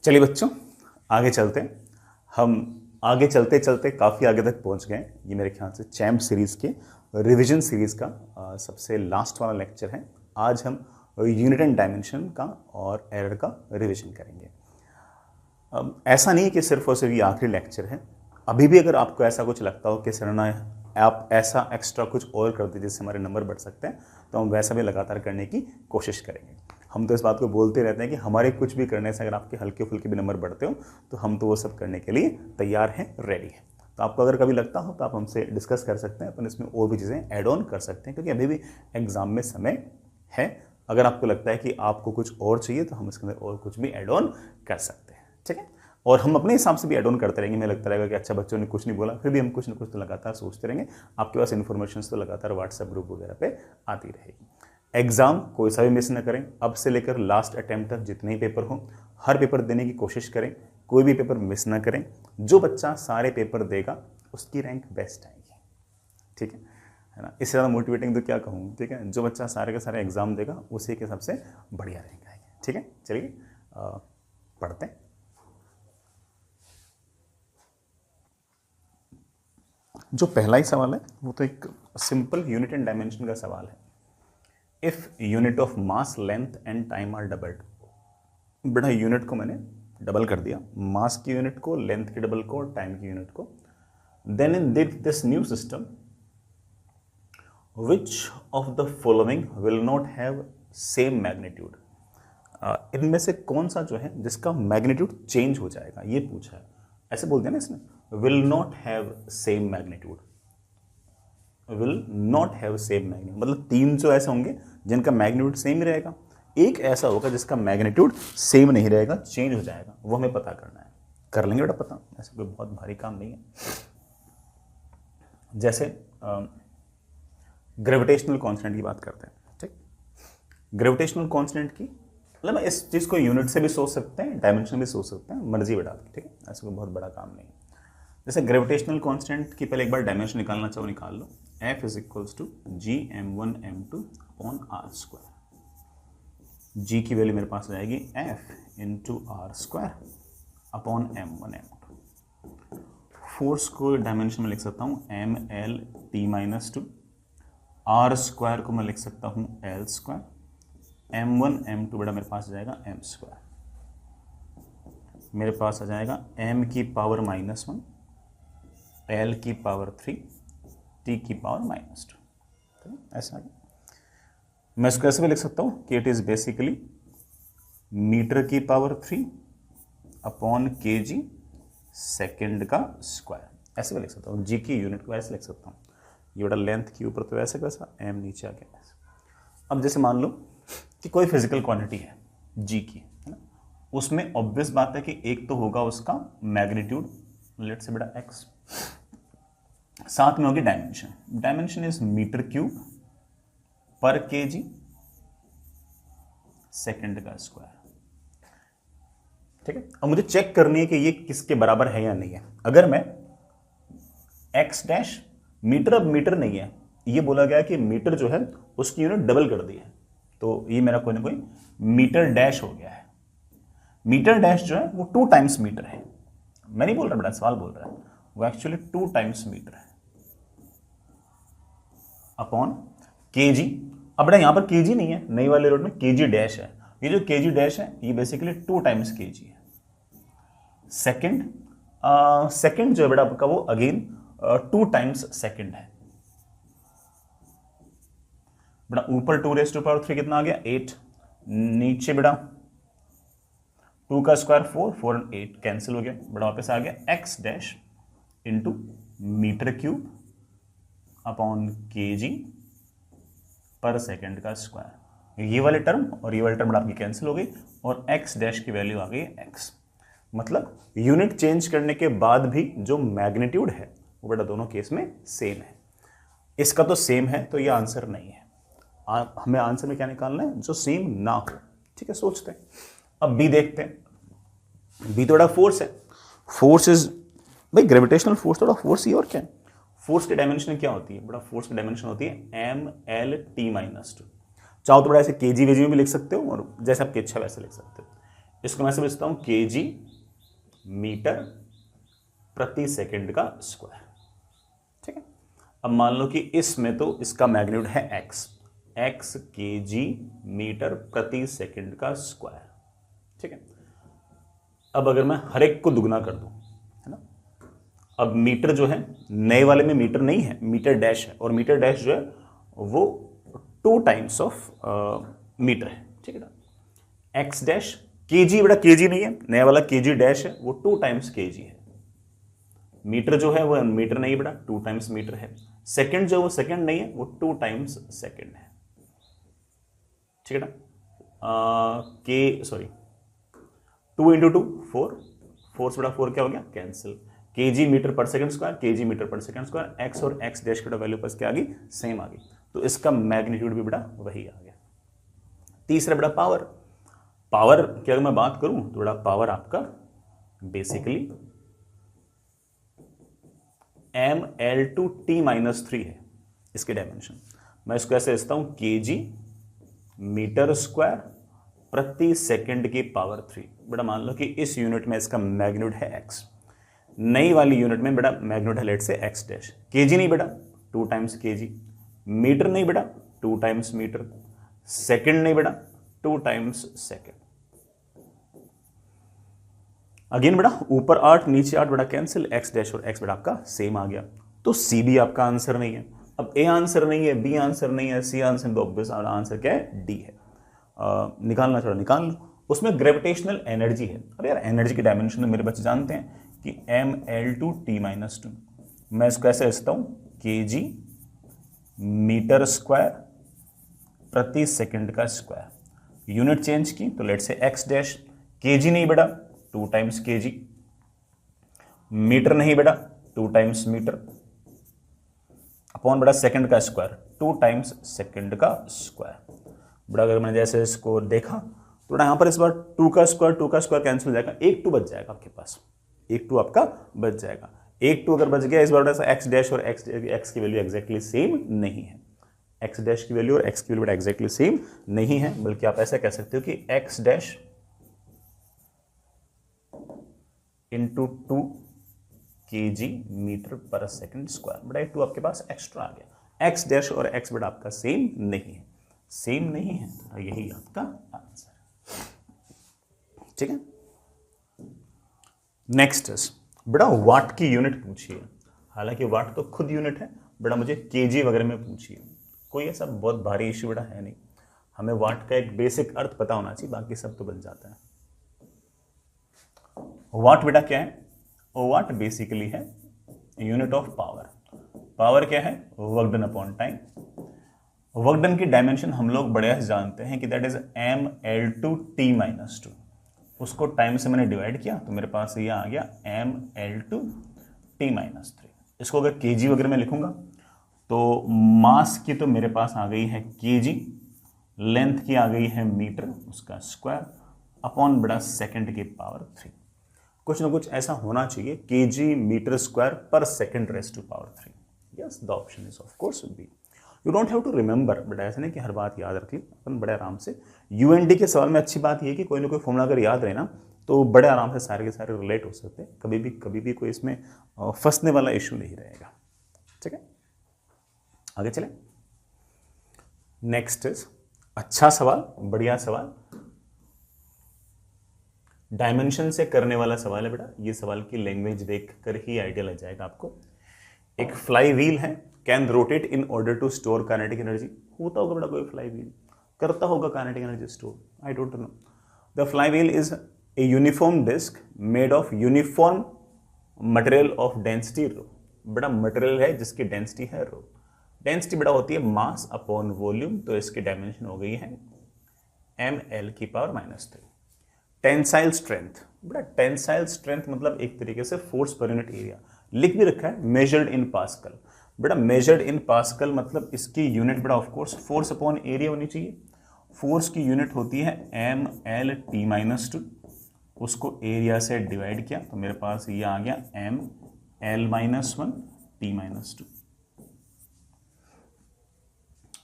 चलिए बच्चों, आगे चलते हैं। हम आगे चलते चलते काफ़ी आगे तक पहुंच गए। ये मेरे ख्याल से चैम्प सीरीज़ के रिवीजन सीरीज़ का सबसे लास्ट वाला लेक्चर है। आज हम यूनिट एंड डायमेंशन का और एरर का रिवीजन करेंगे। ऐसा नहीं है कि सिर्फ और सिर्फ ये आखिरी लेक्चर है। अभी भी अगर आपको ऐसा कुछ लगता हो कि सर ना आप ऐसा एक्स्ट्रा कुछ और कर दीजिए जिससे हमारे नंबर बढ़ सकते हैं, तो हम वैसा भी लगातार करने की कोशिश करेंगे। हम तो इस बात को बोलते रहते हैं कि हमारे कुछ भी करने से अगर आपके हल्के फुल्के भी नंबर बढ़ते हो तो हम तो वो सब करने के लिए तैयार हैं, रेडी हैं। तो आपको अगर कभी लगता हो तो आप हमसे डिस्कस कर सकते हैं, अपन इसमें और भी चीज़ें ऐड ऑन कर सकते हैं, क्योंकि अभी भी एग्जाम में समय है। अगर आपको लगता है कि आपको कुछ और चाहिए तो हम इसके अंदर और कुछ भी ऐड ऑन कर सकते हैं, ठीक है। और हम अपने हिसाब से भी ऐड ऑन करते रहेंगे। हमें लगता रहेगा कि अच्छा बच्चों ने कुछ नहीं बोला, फिर भी हम कुछ ना कुछ तो लगातार सोचते रहेंगे। आपके पास इन्फॉर्मेशन तो लगातार व्हाट्सएप ग्रुप वगैरह पे आती रहेगी। एग्जाम कोई सा भी मिस ना करें। अब से लेकर लास्ट अटेम्प्ट तक जितने ही पेपर हों, हर पेपर देने की कोशिश करें, कोई भी पेपर मिस ना करें। जो बच्चा सारे पेपर देगा उसकी रैंक बेस्ट आएगी, ठीक है ना। इससे ज़्यादा मोटिवेटिंग तो क्या कहूँ, ठीक है। जो बच्चा सारे के सारे एग्जाम देगा उसी के सबसे बढ़िया रैंक आएगी, ठीक है। चलिए पढ़ते हैं। जो पहला ही सवाल है वो तो एक सिंपल यूनिट एंड डायमेंशन का सवाल है। If unit of mass, length and time are doubled. बेटा यूनिट को मैंने डबल कर दिया, मास की यूनिट को, लेंथ की डबल को और टाइम की यूनिट को। Then in this new system which of the following will not have same magnitude. इनमें से कौन सा जो है जिसका मैग्नीट्यूड चेंज हो जाएगा, ये पूछा है। ऐसे बोलते हैं ना इसमें, will not have same magnitude, will not have same magnitude मतलब तीन जो ऐसे होंगे जिनका मैग्नीट्यूड सेम ही रहेगा, एक ऐसा होगा जिसका मैग्नीट्यूड सेम नहीं रहेगा, चेंज हो जाएगा। वो हमें पता करना है। कर लेंगे बेटा पता, ऐसा कोई बहुत भारी काम नहीं है। जैसे ग्रेविटेशनल कांस्टेंट की बात करते हैं, ठीक। ग्रेविटेशनल कांस्टेंट की मतलब इस चीज़ को यूनिट से भी सोच सकते हैं, डायमेंशन भी सोच सकते हैं, मर्जी बेटा, ठीक है। ऐसा कोई बहुत बड़ा काम नहीं है। जैसे ग्रेविटेशनल कांस्टेंट की पहले एक बार डायमेंशन निकालना चाहो निकाल लो। F is equals to G m1 m2 upon are square. G की वैल्यू मेरे पास आ जाएगी F into are square upon m1 m2। Force को डायमेंशन में लिख सकता हूँ ml(t-2). आर स्क्वायर को मैं लिख सकता हूँ l स्क्वायर। m1 m2 बेटा मेरे पास आ जाएगा m स्क्वायर। मेरे पास आ जाएगा m की पावर -1, l की पावर 3, t की पावर -2। ऐसा है। मैं इसको ऐसे भी लिख सकता हूँ कि इट इज बेसिकली मीटर की पावर 3 अपॉन kg सेकेंड का स्क्वायर। ऐसे भी लिख सकता हूँ। g की यूनिट को ऐसे लिख सकता हूँ। ये बड़ा लेंथ के ऊपर तो ऐसे कैसा, m नीचे आ गया ऐसे। अब जैसे मान लो कि कोई फिजिकल क्वांटिटी है g की, है ना। उसमें ऑब्वियस बात है कि एक तो होगा उसका मैग्नीट्यूड, लेट्स से बेटा x, साथ में होगी dimension. Dimension is metre cube पर केजी सेकंड का स्क्वायर, ठीक है। अब मुझे चेक करनी है कि ये किसके बराबर है या नहीं है। अगर मैं x डैश मीटर, अब मीटर नहीं है, ये बोला गया कि मीटर जो है उसकी यूनिट डबल कर दी है, तो ये मेरा कोई ना कोई मीटर डैश हो गया है। मीटर डैश जो है वो 2 टाइम्स मीटर है। मैं नहीं बोल रहा बेटा, सवाल बोल रहा है, वो एक्चुअली 2 टाइम्स मीटर है अपॉन केजी। अब बेटा यहां पर केजी नहीं है, नई वाले रोड में केजी डैश है। ये जो केजी डैश है ये बेसिकली 2 टाइम्स केजी है। सेकंड सेकंड जो है बेटा आपका वो अगेन 2 टाइम्स सेकंड है। बेटा ऊपर 2⁻³ कितना आ गया 8, नीचे बेटा 2 का स्क्वायर 4, 4 और 8 कैंसिल हो गया। बेटा वापस आ गया x dash into metre cube upon kg पर सेकंड का स्क्वायर। ये वाले टर्म और ये वाले टर्म आपकी कैंसिल हो गई और x डैश की वैल्यू आ गई x। मतलब यूनिट चेंज करने के बाद भी जो मैग्नीट्यूड है वो बेटा दोनों केस में सेम है। इसका तो सेम है तो ये आंसर नहीं है। हमें आंसर में क्या निकालना है, जो सेम ना हो, ठीक है। सोचते हैं। अब बी देखते हैं। बी तो बड़ा फोर्स है। फोर्स इज भाई ग्रेविटेशनल फोर्स, थोड़ा फोर्स ही और क्या है। फोर्स की डायमेंशन क्या होती है बड़ा, फोर्स की डायमेंशन होती है ml(t-2). चाहो तो बड़ा ऐसे केजी वेजी में भी लिख सकते हो और जैसे आपकी इच्छा वैसे लिख सकते हो। इसको मैं समझता हूं केजी मीटर प्रति सेकंड का स्क्वायर। ठीक है, अब मान लो कि इसमें तो इसका मैग्नीट्यूड है x केजी मीटर प्रति सेकंड का स्क्वायर। ठीक है, अब अगर मैं हर एक को दुगना कर दूं, है ना, अब मीटर जो है नए वाले में मीटर नहीं है, मीटर डैश है, और मीटर डैश जो है वो 2 टाइम्स ऑफ मीटर है। ठीक है ना, एक्स डैश केजी, बेटा केजी नहीं है, नया वाला केजी डैश है, वो 2 टाइम्स केजी है। मीटर जो है वो मीटर नहीं बेटा, 2 टाइम्स मीटर है। सेकंड जो वो सेकंड नहीं है, वो 2 टाइम्स सेकंड है। ठीक है ना, के सॉरी 2 इंटू 2 4, 4 से बड़ा 4 क्या हो गया, कैंसिल। केजी मीटर पर सेकंड स्क्वायर, केजी मीटर पर सेकंड स्क्वायर, एक्स और एक्स डैश की वैल्यू पर क्या आ गई, सेम आ गई, तो इसका मैग्नीट्यूड भी बेटा वही आ गया। तीसरा बेटा पावर, पावर की अगर मैं बात करूं तो बेटा पावर आपका बेसिकली ml/t-3 है इसके डायमेंशन। मैं इसको ऐसे लिखता हूं केजी मीटर स्क्वायर प्रति सेकंड की पावर 3। बेटा मान लो कि इस यूनिट में इसका मैग्नीट्यूड है x, नई वाली यूनिट में बेटा मैग्नीट्यूड है लेट से x डैश। केजी नहीं बेटा 2 टाइम्स केजी, मीटर नहीं बेटा 2 टाइम्स मीटर, सेकंड नहीं बेटा 2 टाइम्स सेकंड। अगेन बेटा ऊपर 8 नीचे 8 बेटा कैंसिल, x डैश और x बेटा आपका सेम आ गया, तो सी भी आपका आंसर नहीं है। अब ए आंसर नहीं है, बी आंसर नहीं है, सी आंसर, तो ऑब्वियस आंसर क्या है, डी है। निकालना छोड़ा निकाल लो। उसमें ग्रेविटेशनल एनर्जी है। अब यार एनर्जी की डायमेंशन तो मेरे बच्चे जानते हैं कि ml/t-2। मैं इसको ऐसे लिखता हूं केजी मीटर स्क्वायर प्रति सेकंड का स्क्वायर। यूनिट चेंज की तो लेट से x डैश, केजी नहीं बेटा 2 टाइम्स केजी, मीटर नहीं बेटा 2 टाइम्स मीटर, अपॉन बेटा सेकंड का स्क्वायर 2 टाइम्स सेकंड का स्क्वायर। बेटा अगर मैंने जैसे इसको देखा तो बेटा यहां पर इस बार 2 का स्क्वायर कैंसिल हो जाएगा, एक 2 बच जाएगा आपके पास, एक 2 आपका बच जाएगा। एक 2 अगर बच गया इस बार एक्स डैश और एक्स की वैल्यू एग्जैक्टली सेम नहीं है, एक्स डैश की वैल्यू और एक्स की वैल्यू एग्जैक्टली सेम नहीं है, बल्कि आप ऐसा कह सकते हो कि x dash into 2 kg metre पर सेकंड स्क्वायर। बेटा 2 आपके पास एक्स्ट्रा आ गया, एक्स डैश और एक्स बेटा आपका सेम नहीं है, सेम नहीं है, तो यही आपका आंसर। ठीक है, नेक्स्ट बेटा वाट की यूनिट पूछिए। हालांकि वाट तो खुद यूनिट है, बेटा मुझे केजी वगैरह में पूछिए। कोई ऐसा बहुत भारी इश्यू बेटा है नहीं, हमें वाट का एक बेसिक अर्थ पता होना चाहिए, बाकी सब तो बन जाता है। वाट बेटा क्या है, वाट बेसिकली है यूनिट ऑफ पावर। पावर क्या है, work done upon time. Work done की डायमेंशन हम लोग बड़े जानते हैं कि दैट इज ml/t-2। उसको टाइम से मैंने डिवाइड किया तो मेरे पास ये आ गया ml/t-3। इसको अगर केजी वगैरह में लिखूंगा तो मास की तो मेरे पास आ गई है केजी, लेंथ की आ गई है मीटर, उसका स्क्वायर, अपॉन बड़ा सेकंड की पावर 3। कुछ ना कुछ ऐसा होना चाहिए, केजी मीटर स्क्वायर पर second raise to power 3। Yes, the option is of course b. You don't have to remember, but ऐसा नहीं कि हर बात याद रख ली, अपन बड़े आराम से। यूएनडी के सवाल में अच्छी बात यह है कि कोई ना कोई फॉर्मूला अगर याद रहे ना तो बड़े आराम से सारे के सारे रिलेट हो सकते हैं, कभी भी कोई इसमें फंसने वाला इशू नहीं रहेगा। ठीक है, आगे चले। नेक्स्ट इज अच्छा सवाल, बढ़िया सवाल, डायमेंशन से करने वाला सवाल है बेटा। ये सवाल की लैंग्वेज देख कर ही आइडिया लग जाएगा आपको। एक फ्लाई व्हील है, can rotate in order to store kinetic energy. होता होगा बेटा कोई फ्लाई व्हील करता होगा kinetic energy store, I don't know. The flywheel is a uniform disc made of uniform material of density rho. बेटा material है जिसकी density है रो। डेंसिटी बेटा होती है मास अपॉन वॉल्यूम, तो इसकी डायमेंशन हो गई है ml/-3। टेंसाइल स्ट्रेंथ, बेटा टेंसाइल स्ट्रेंथ मतलब एक तरीके से फोर्स पर यूनिट एरिया, लिख भी रखा है मेजर्ड इन पास्कल। बेटा मेजर्ड इन पास्कल मतलब इसकी यूनिट बेटा of course force upon area होनी चाहिए। फोर्स की यूनिट होती है ml/t-2, उसको एरिया से डिवाइड किया तो मेरे पास ये आ गया ml-1t-2।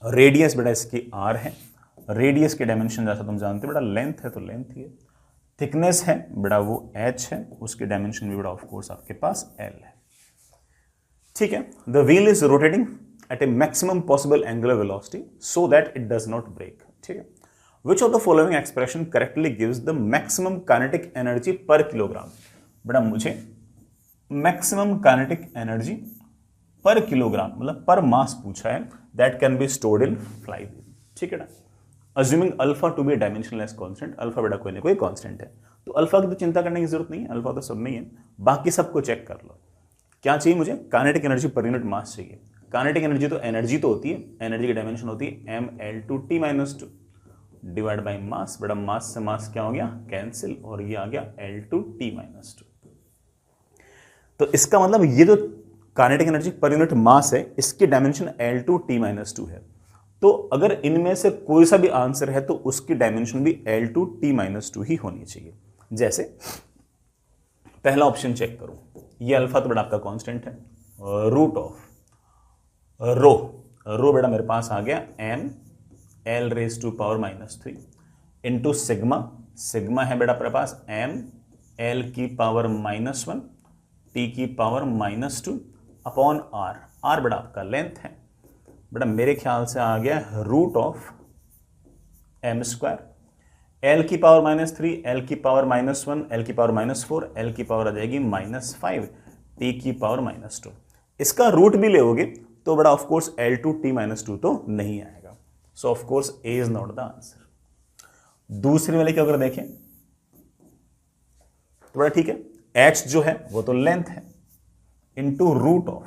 रेडियस बेटा इसकी r है, रेडियस की डायमेंशन जैसा तुम जानते हो बेटा लेंथ है तो लेंथ ही है, थिकनेस है बेटा वो h है, उसकी डायमेंशन भी बेटा ऑफ कोर्स आपके पास l है। ठीक है, the wheel is rotating at a maximum possible angular velocity so that it does not break. ठीक है, which of the following expression correctly gives the maximum kinetic energy per kilogram. बेटा मुझे maximum kinetic energy per kilogram मतलब per mass पूछा है, that can be stored in flywheel. ठीक है ना, assuming alpha to be dimensionless constant, alpha बेटा कोई ना कोई कांस्टेंट है, तो अल्फा की तो चिंता करने की जरूरत नहीं है, अल्फा तो सब में ही है, बाकी सबको चेक कर लो। क्या चाहिए मुझे? Kinetic energy per unit mass चाहिए। काइनेटिक एनर्जी तो एनर्जी तो होती है, एनर्जी की डायमेंशन होती है mL/t-2 डिवाइड बाय मास। बेटा मास से मास क्या हो गया? कैंसिल, और ये आ गया L/t-2। तो इसका मतलब ये जो काइनेटिक एनर्जी पर यूनिट मास है, इसकी डायमेंशन L/t-2 है। तो अगर इनमें से कोई सा भी आंसर है तो उसकी डायमेंशन भी L/t-2 ही होनी चाहिए। जैसे पहला ऑप्शन चेक करो, ये अल्फा तो बेटा आपका कांस्टेंट है, रूट ऑफ रो बेटा मेरे पास आ गया mL/3 इंटू सिग्मा है बेटा अपने पास mL/-1 t/-2 अपॉन r बेटा आपका लेंथ है। बेटा मेरे ख्याल से आ गया root of m², L/-3, L/-1, L/-4, L की पावर आ जाएगी -5 t/-2। इसका रूट भी लेोगे तो बड़ा ऑफ कोर्स L/t-2 तो नहीं आएगा, सो of course A is not the answer. दूसरी वाले की अगर देखें तो बड़ा ठीक है, H जो है वो तो लेंथ है इंटू रूट ऑफ,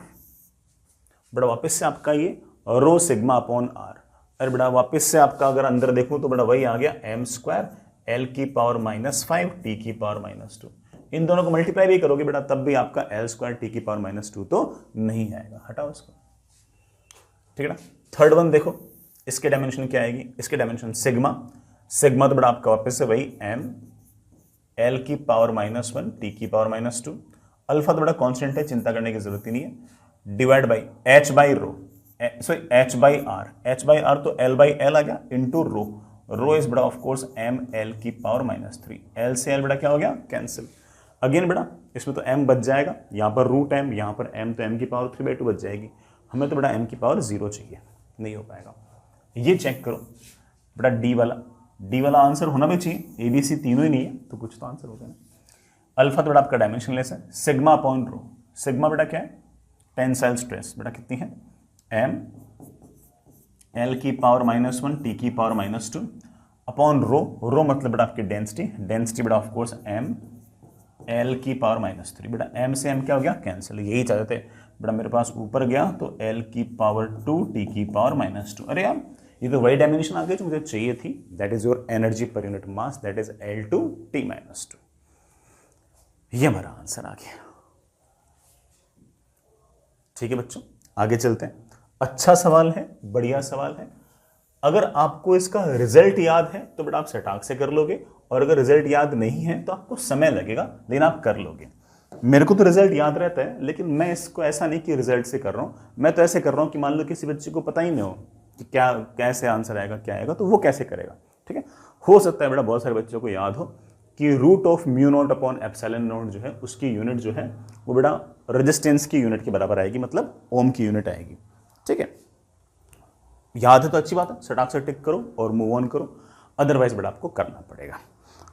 बड़ा वापस से आपका ये रो सिग्मा अपॉन r। अरे बेटा वापस से आपका अगर अंदर देखूं तो बड़ा वही आ गया m² L/-5 t/-2। इन दोनों को मल्टीप्लाई भी करोगे बेटा तब भी आपका L² t/-2 तो नहीं आएगा, हटाओ इसको। ठीक है ना, थर्ड वन देखो, इसके डायमेंशन क्या आएगी? इसके डायमेंशन सिग्मा तो बेटा आपका वापस से वही m L/-1 t/-2। अल्फा तो बड़ा कांस्टेंट है, चिंता करने की जरूरत ही नहीं है, divide by h by rho, sorry h by r तो L/L आ गया इंटू रो इज बेटा ऑफ कोर्स mL/-3। L से L बेटा क्या हो गया? कैंसिल। अगेन बेटा इसमें तो m बच जाएगा, यहां पर रूट m, यहां पर m तो m/3/2 बच जाएगी। हमें तो बेटा m/0 चाहिए, नहीं हो पाएगा। ये चेक करो बेटा डी वाला आंसर होना भी चाहिए, ABC तीनों ही नहीं है तो कुछ तो आंसर होगा ना। अल्फा तो बेटा आपका डायमेंशनलेस है, सिग्मा अपॉन रो, सिग्मा बेटा क्या है? टेंसाइल स्ट्रेस बेटा कितनी है? m L/-1 t/-2 upon rho मतलब बेटा आपकी डेंसिटी बेटा ऑफ कोर्स m L/-3। बेटा m से m क्या हो गया? कैंसिल। यही चाहते थे बेटा, मेरे पास ऊपर गया तो L/2 t/-2। अरे यार ये तो वही डायमेंशन आ गई जो मुझे चाहिए थी, that is your energy per unit mass, that is L/t-2। ये हमारा आंसर आ गया। ठीक है बच्चों, आगे चलते हैं। अच्छा सवाल है, बढ़िया सवाल है। अगर आपको इसका रिजल्ट याद है तो बेटा आप सटाक से कर लोगे, और अगर रिजल्ट याद नहीं है तो आपको समय लगेगा, लेकिन आप कर लोगे। मेरे को तो रिजल्ट याद रहता है, लेकिन मैं इसको ऐसा नहीं कि रिजल्ट से कर रहा हूं, मैं तो ऐसे कर रहा हूं कि मान लो किसी बच्चे को पता ही नहीं हो कि क्या कैसे आंसर आएगा, क्या आएगा, तो वो कैसे करेगा। ठीक है, हो सकता है बेटा बहुत सारे बच्चों को याद हो कि root of μ0 upon epsilon naught जो है उसकी यूनिट जो है वो बेटा रेजिस्टेंस की यूनिट के बराबर आएगी, मतलब ओम की यूनिट आएगी। ठीक है, याद है तो अच्छी बात है, सटाक से टिक करो और मूव ऑन करो, अदरवाइज बेटा आपको करना पड़ेगा।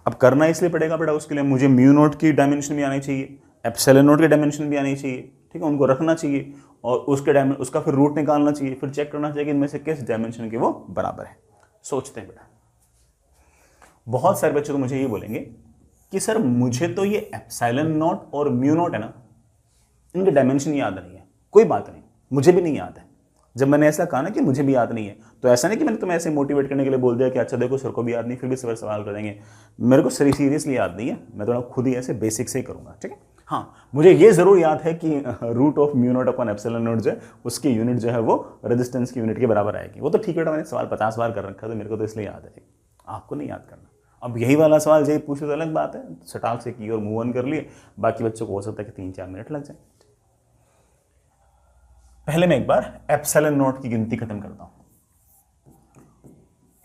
अब करना इसलिए पड़ेगा बेटा, उसके लिए मुझे μ0 की डायमेंशन भी आनी चाहिए, एप्सिलॉन नॉट की डायमेंशन भी आनी चाहिए। ठीक है, उनको रखना चाहिए और उसका फिर रूट निकालना चाहिए, फिर चेक करना चाहिए कि इनमें से किस डायमेंशन के वो बराबर है। सोचते हैं बेटा, बहुत सारे बच्चे तो मुझे ये बोलेंगे कि सर मुझे तो ये एप्सिलॉन नॉट और μ0 है ना, इनके डायमेंशन याद नहीं है। कोई बात नहीं, मुझे भी नहीं याद है। जब मैंने ऐसा कहा ना कि मुझे भी याद नहीं है, तो ऐसा नहीं कि मैंने तुम्हें ऐसे मोटिवेट करने के लिए बोल दिया कि अच्छा देखो सर को भी याद नहीं, फिर भी सर सवाल करेंगे। मेरे को सीरियसली याद नहीं है, मैं थोड़ा खुद ही ऐसे बेसिक से ही करूंगा। ठीक है, हाँ मुझे ये जरूर याद है कि root of μ0 upon epsilon naught जो है उसकी यूनिट जो है वो रेजिस्टेंस की यूनिट के बराबर आएगी। वो तो ठीक है बेटा, मैंने सवाल 50 बार कर रखा है तो मेरे को तो इसलिए याद है, आपको नहीं याद करना। अब यही वाला सवाल जब पूछे तो अलग बात है, सटाक से की और मूव ऑन कर लिए, बाकी बच्चों को हो सकता है कि 3-4 मिनट लग जाए। पहले मैं एक बार एप्सिलॉन नॉट की गिनती खत्म करता हूं।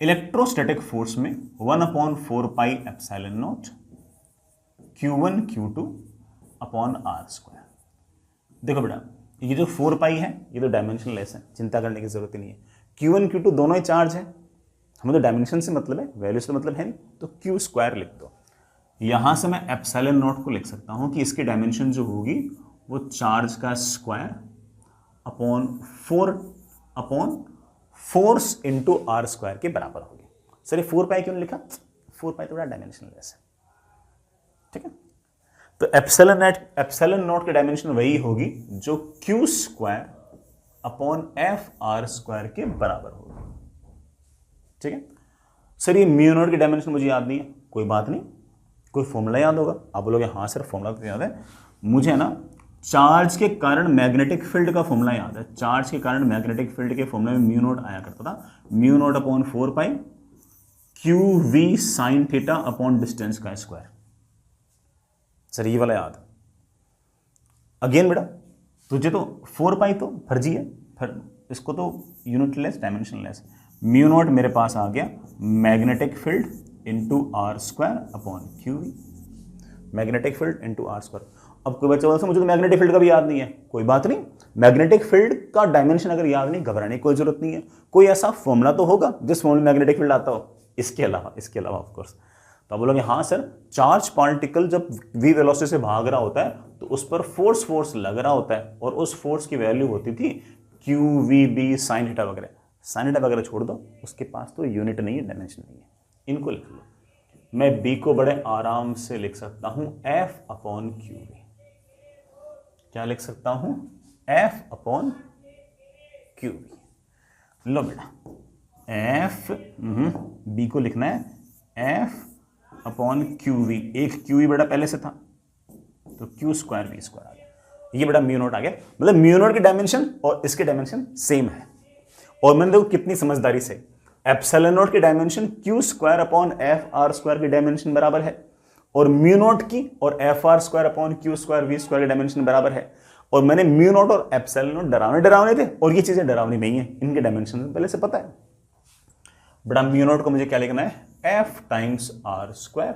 इलेक्ट्रोस्टैटिक फोर्स में 1/4 pi epsilon not Q1 Q2 upon are square. देखो बेटा ये जो 4 पाई है ये तो डायमेंशन लेस है, चिंता करने की जरूरत ही नहीं है। Q1 Q2 दोनों ही चार्ज है, हमें तो डायमेंशन से मतलब है, वैल्यू से मतलब है नहीं, तो क्यू स्क्वायर लिख दो। यहां से मैं एप्सिलॉन नॉट को लिख सकता हूं कि इसकी डायमेंशन जो होगी वो चार्ज का square upon 4 upon force into are square के बराबर होगी। सर ये 4 पाई क्यों नहीं लिखा? 4 पाई तो बड़ा डायमेंशन लेस है, ठीक है। तो एप्सिलॉन नॉट की डायमेंशन वही होगी जो Q square upon f r square के बराबर होगी, ठीक है। सर ये म्यू नॉट की डायमेंशन मुझे याद नहीं है, कोई बात नहीं, कोई फॉर्मूला याद होगा। आप बोलोगे हाँ सर फॉर्मूला तो याद है मुझे ना, चार्ज के कारण मैग्नेटिक फील्ड का फॉर्मूला याद है। चार्ज के कारण मैग्नेटिक फील्ड के फॉर्मूले में म्यू नॉट आया करता था, mu not upon 4 pi q v sine theta upon distance का स्क्वायर। सर ये वाला याद। अगेन बेटा तुझे तो 4 पाई तो फर्जी है, इसको तो unitless dimensionless. Mu not मेरे पास आ गया magnetic field into are square upon Q v, magnetic field into are square. अब कोई बच्चा बोलता है मुझे तो मैग्नेटिक फील्ड का भी याद नहीं है, कोई बात नहीं, मैग्नेटिक फील्ड का डायमेंशन अगर याद नहीं, घबराने की कोई जरूरत नहीं है। कोई ऐसा फॉर्मूला तो होगा जिस फॉर्मूले में मैग्नेटिक फील्ड आता हो, इसके अलावा ऑफ कोर्स। तो आप बोलोगे हाँ सर, चार्ज पार्टिकल जब वी वेलोसिटी से भाग रहा होता है तो उस पर फोर्स लग रहा होता है, और उस फोर्स की वैल्यू होती थी q v b sine theta वगैरह। साइन थीटा वगैरह छोड़ दो, उसके पास तो यूनिट नहीं है, डायमेंशन नहीं है, इनको लिख लो। मैं बी को बड़े आराम से लिख सकता हूं एफ अपॉन क्यू वी। क्या लिख सकता हूं? F upon Q V. लो बेटा एफ बी को लिखना है एफ अपॉन क्यू वी। एक क्यू वी बेटा पहले से था तो क्यू स्क्वायर वी स्क्वायर आ गया। ये बेटा म्यू नॉट आ गया, मतलब म्यू नॉट की डायमेंशन और इसके डायमेंशन सेम है। और मैंने देखो कितनी समझदारी से, एप्सिलॉन नॉट की dimension q square upon f r square की डायमेंशन बराबर है, और म्यू नॉट की और f r square upon q square we square की डायमेंशन बराबर है। और मैंने म्यू नॉट और एप्सिलॉन नॉट डरावने थे, और ये चीजें डरावनी नहीं है, इनके डायमेंशन पहले से पता है। बड़ा म्यू नॉट को मुझे क्या लिखना है? F times r square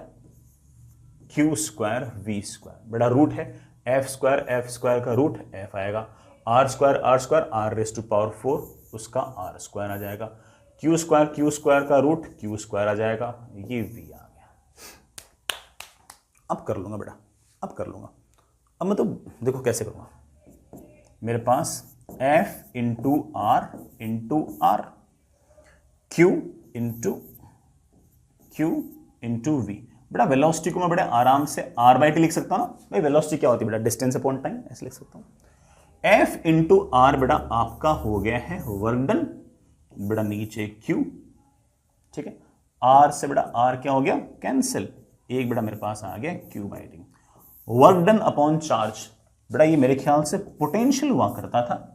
q square we square. बड़ा रूट है एफ स्क्वायर का रूट एफ आएगा, r square r raise to power 4 उसका आर स्क्वायर आ जाएगा, क्यू स्क्वायर का रूट क्यू स्क्वायर आ जाएगा, ये वी आ गया। अब कर लूंगा बेटा, अब कर लूंगा। अब मैं तो देखो कैसे करूंगा, मेरे पास F into R Q into V. बेटा वेलोसिटी को मैं बड़े आराम से आर बाई टी लिख सकता हूं ना भाई। वेलोसिटी क्या होती है बेटा? डिस्टेंस अपॉन टाइम, ऐसे लिख सकता हूं। एफ इंटू आर बेटा आपका हो गया है वर्क डन, बेटा नीचे क्यू, ठीक है। आर से बेटा आर क्या हो गया? कैंसिल, एक बेटा मेरे पास आ गया Q by T. Work done upon charge, बेटा ये मेरे ख्याल से पोटेंशियल हुआ करता था।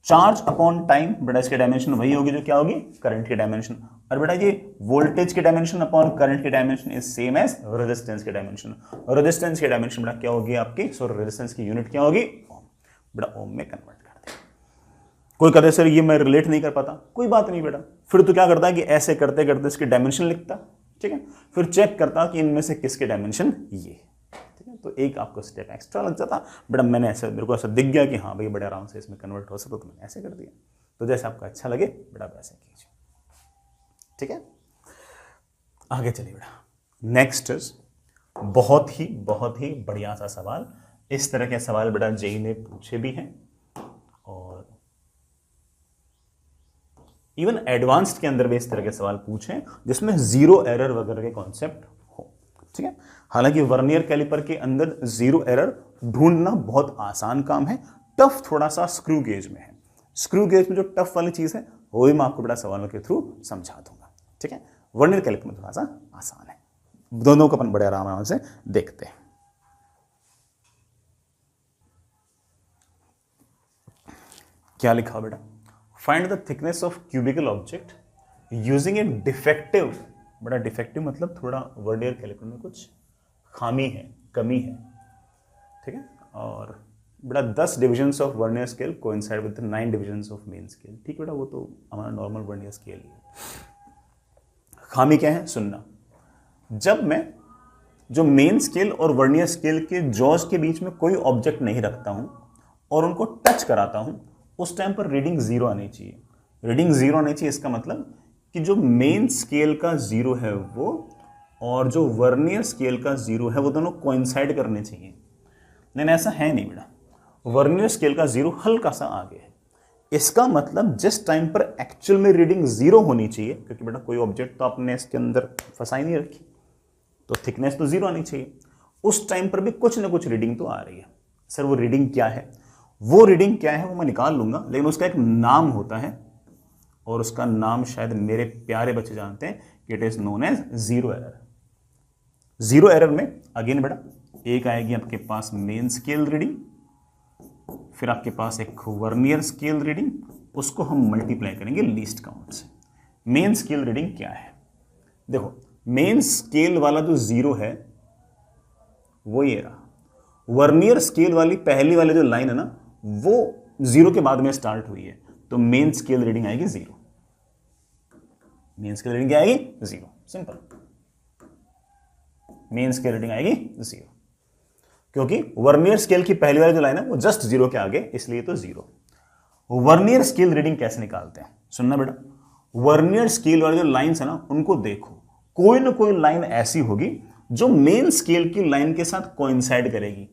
चार्ज अपॉन टाइम, बेटा इसकी डायमेंशन वही होगी जो क्या होगी? करंट की डायमेंशन। और बेटा ये वोल्टेज की डायमेंशन अपॉन करंट की dimension is same as resistance की डायमेंशन। रेजिस्टेंस की डायमेंशन बेटा क्या होगी आपकी? सॉरी रेजिस्टेंस की यूनिट क्या होगी? ओम। बेटा ओम में कन्वर्ट करते हैं। कोई कहते सर ये मैं रिलेट नहीं कर पाता, कोई बात नहीं बेटा, फिर तो क्या करता है कि ऐसे करते करते इसकी डायमेंशन लिखता, ठीक है, फिर चेक करता कि इनमें से किसके डायमेंशन ये, तो एक आपको स्टेप एक्स्ट्रा लग जाता। बेटा मैंने ऐसे, मेरे को ऐसा दिख गया कि हाँ भाई बड़े आराम से इसमें कन्वर्ट हो सकता, तो मैंने ऐसे कर दिया। तो जैसे आपको अच्छा लगे बेटा वैसे कीजिए, ठीक है। आगे चलिए बेटा, नेक्स्ट इज बहुत ही बढ़िया सा सवाल। इस तरह के सवाल बेटा जेई ने पूछे भी हैं, और इवन एडवांस्ड के अंदर भी इस तरह के सवाल पूछे जिसमें जीरो एरर वगैरह के कॉन्सेप्ट हो, ठीक है। हालांकि वर्नियर कैलिपर के अंदर जीरो एरर ढूंढना बहुत आसान काम है, टफ थोड़ा सा स्क्रू गेज में है। स्क्रू गेज में जो टफ वाली चीज है वो भी मैं आपको बड़ा सवालों के थ्रू समझा दूंगा, ठीक है। वर्नियर कैलिपर में थोड़ा सा आसान है, दोनों को अपन बड़े आराम से देखते हैं। क्या लिखा बेटा? Find the thickness of cubicle object using A defective. बड़ा डिफेक्टिव मतलब थोड़ा वर्नियर कैलिपर में कुछ खामी है, कमी है, ठीक है। और बेटा 10 divisions of vernier scale coincide with 9 divisions of main scale, ठीक बेटा, वो तो हमारा नॉर्मल वर्नियर स्केल ही है। खामी क्या है? सुनना, जब मैं जो मेन स्केल और वर्नियर स्केल के जॉज के बीच में कोई ऑब्जेक्ट नहीं रखता हूं और उनको टच कराता हूं, उस टाइम पर रीडिंग जीरो आनी चाहिए। रीडिंग जीरो आनी चाहिए, इसका मतलब कि जो मेन स्केल का जीरो है वो और जो वर्नियर स्केल का जीरो है वो दोनों कोइंसाइड करने चाहिए। लेकिन ऐसा है नहीं बेटा, वर्नियर स्केल का जीरो हल्का सा आगे है। इसका मतलब जिस टाइम पर एक्चुअल में रीडिंग जीरो होनी चाहिए, क्योंकि बेटा कोई ऑब्जेक्ट तो आपने इसके अंदर फंसाई नहीं रखी, तो थिकनेस तो जीरो आनी चाहिए, उस टाइम पर भी कुछ ना कुछ रीडिंग तो आ रही है। सर वो रीडिंग क्या है? वो रीडिंग क्या है वो मैं निकाल लूंगा, लेकिन उसका एक नाम होता है और उसका नाम शायद मेरे प्यारे बच्चे जानते हैं कि it is known as zero error. Zero error में अगेन बेटा एक आएगी आपके पास मेन स्केल रीडिंग, फिर आपके पास एक वर्नियर स्केल रीडिंग, उसको हम मल्टीप्लाई करेंगे लीस्ट काउंट से। मेन स्केल रीडिंग क्या है? देखो मेन स्केल वाला जो जीरो है वो ये रहा, वर्नियर स्केल वाली पहली वाली जो लाइन है ना वो जीरो के बाद में स्टार्ट हुई है, तो मेन स्केल रीडिंग आएगी जीरो। मेन स्केल रीडिंग क्या आएगी? Zero. Simple, main scale reading आएगी जीरो, क्योंकि वर्नियर स्केल की पहली वाली जो लाइन है वो जस्ट जीरो के आगे, इसलिए तो जीरो। वर्नियर स्केल रीडिंग कैसे निकालते हैं? सुनना बेटा, वर्नियर स्केल वाली जो लाइंस है ना उनको देखो, कोई ना कोई लाइन ऐसी होगी जो मेन स्केल की लाइन के साथ कोइंसाइड करेगी।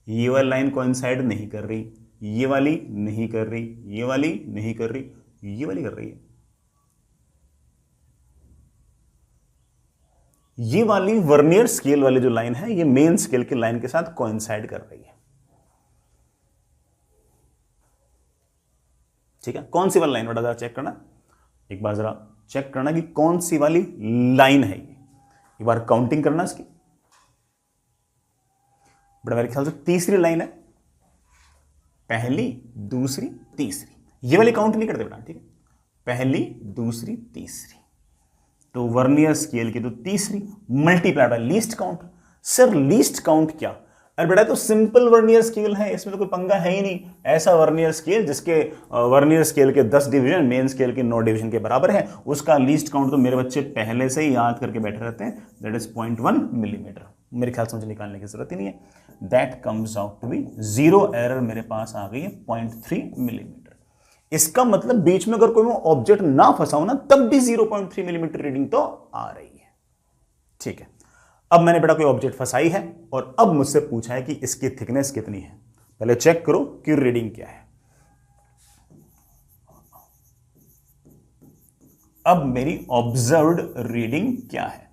ये वाली लाइन कोइंसाइड नहीं कर रही, ये वाली नहीं कर रही, ये वाली नहीं कर रही, ये वाली कर रही है। ये वाली वर्नियर स्केल वाली जो लाइन है ये मेन स्केल की लाइन के साथ कोइंसाइड कर रही है। ठीक है, कौन सी वाली लाइन बेटा जरा चेक करना, एक बार जरा चेक करना कि कौन सी वाली लाइन है ये। एक बार काउंटिंग करना इसकी बेटा, मेरे ख्याल से तीसरी लाइन है, पहली दूसरी तीसरी, ये वाली काउंट नहीं करते बेटा। ठीक है, पहली दूसरी तीसरी, तो वर्नियर स्केल की तो तीसरी multiply by least count. Sir least count क्या? अरे बेटा तो सिंपल वर्नियर स्केल है, इसमें तो कोई पंगा है ही नहीं। ऐसा वर्नियर स्केल जिसके वर्नियर स्केल के 10 डिवीजन मेन स्केल के 9 डिवीजन के बराबर है, उसका लीस्ट काउंट तो मेरे बच्चे पहले से ही याद करके बैठे रहते हैं, दैट इज 0.1 मिलीमीटर। मेरे ख्याल से मुझे निकालने की जरूरत ही नहीं है। That comes out to be zero error, मेरे पास आ गई है 0.3 मिलीमीटर। इसका मतलब बीच में अगर कोई ऑब्जेक्ट ना फंसा हो ना तब भी 0.3 मिलीमीटर रीडिंग तो आ रही है। ठीक है, अब मैंने बेटा कोई ऑब्जेक्ट फंसाई है और अब मुझसे पूछा है कि इसकी थिकनेस कितनी है। पहले चेक करो कि रीडिंग क्या है। अब मेरी ऑब्जर्व्ड रीडिंग क्या है?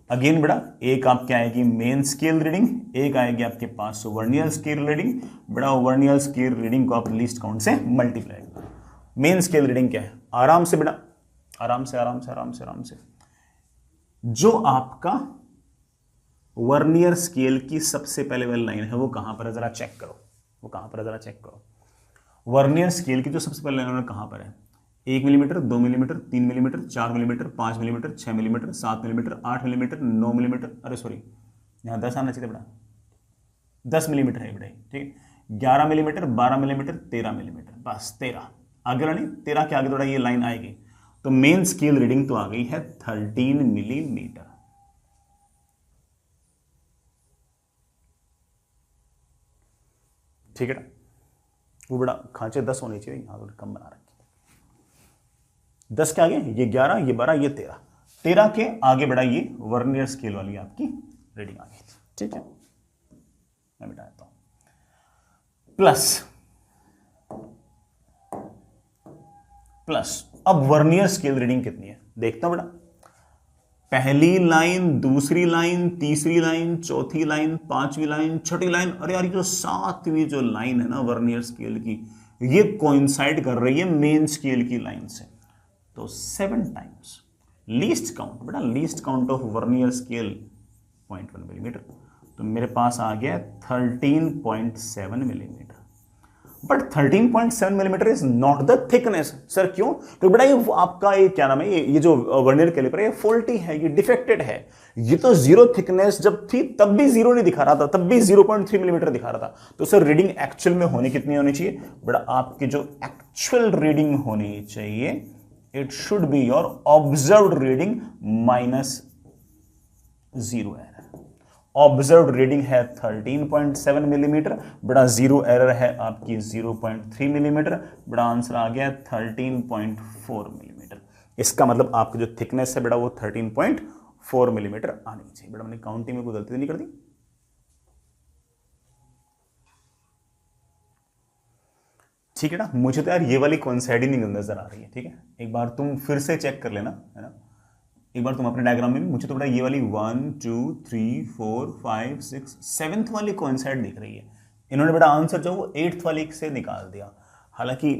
अगेन बेटा एक आपके आएगी मेन स्केल रीडिंग, एक आएगी आपके पास वर्नियर स्केल रीडिंग। बेटा वर्नियर स्केल रीडिंग को आप लीस्ट काउंट से मल्टीप्लाई करो। मेन स्केल रीडिंग क्या है? आराम से बेटा, आराम से आराम से आराम से आराम से, जो आपका वर्नियर स्केल की सबसे पहले वाली लाइन है वो कहां पर है जरा चेक करो, वो कहां पर है जरा चेक करो। वर्नियर स्केल की जो सबसे पहले लाइन कहां पर है? 1 millimetre, 2 millimetre, 3 millimetre, 4 millimetre, 5 millimetre, 6 millimetre, 7 millimetre, 8 millimetre, 9 millimetre, अरे सॉरी यहां 10 आना चाहिए बेटा, 10 मिलीमीटर है बेटा। ठीक है, 11 मिलीमीटर, 12 मिलीमीटर, 13 मिलीमीटर, बस 13 आगे नहीं, 13 के आगे थोड़ा ये लाइन आएगी, तो मेन स्केल रीडिंग तो आ गई है 13 मिलीमीटर। ठीक है, वो बड़ा खांचे 10 होने चाहिए, यहां थोड़ी कम बना रखी। 10 के आगे ये 11, ये 12, ये 13, 13 के आगे बड़ा ये वर्नियर स्केल वाली आपकी रीडिंग आ गई। ठीक है, मैं मिटा देता हूं, प्लस अब वर्नियर स्केल रीडिंग कितनी है देखता हूं बेटा। पहली लाइन, दूसरी लाइन, तीसरी लाइन, चौथी लाइन, पांचवी लाइन, छठी लाइन, अरे यार ये जो सातवीं जो लाइन है ना वर्नियर स्केल की, ये कोइंसाइड कर रही है मेन स्केल की लाइन से, तो 7 टाइम्स लीस्ट काउंट बेटा, least count of vernier scale 0.1 millimetre, तो मेरे पास आ गया 13.7 millimetre. But 13.7 millimetre is not the thickness. Sir क्यों? तो बेटा ये आपका ये क्या नाम है, ये जो वर्नियर कैलिपर है ये फॉल्टी है, ये डिफेक्टेड है। ये तो जीरो थिकनेस जब थी तब भी जीरो नहीं दिखा रहा था, तब भी 0.3 मिलीमीटर दिखा रहा था। तो सर रीडिंग एक्चुअल में होनी कितनी होनी चाहिए? बेटा आपकी जो एक्चुअल रीडिंग होनी चाहिए, it should be your observed reading minus zero error. Observe reading है 13.7 मिलीमीटर, बड़ा जीरो एरर है आपकी 0.3 मिलीमीटर, बड़ा आंसर आ गया 13.4 मिलीमीटर। इसका मतलब आपकी जो थिकनेस है बेटा वो 13.4 मिलीमीटर आनी चाहिए। बेटा मैंने काउंटिंग में कोई गलती नहीं कर दी? ठीक है ना। मुझे तो यार ये वाली कोइंसाइडिंग नजर आ रही है। ठीक है, एक बार तुम फिर से चेक कर लेना, है ना, एक बार तुम अपने डायग्राम में भी। मुझे तो बेटा ये वाली 1 2 3 4 5 6 7th वाली कोइंसाइड दिख रही है। इन्होंने बेटा आंसर जो वो 8th वाली से निकाल दिया, हालांकि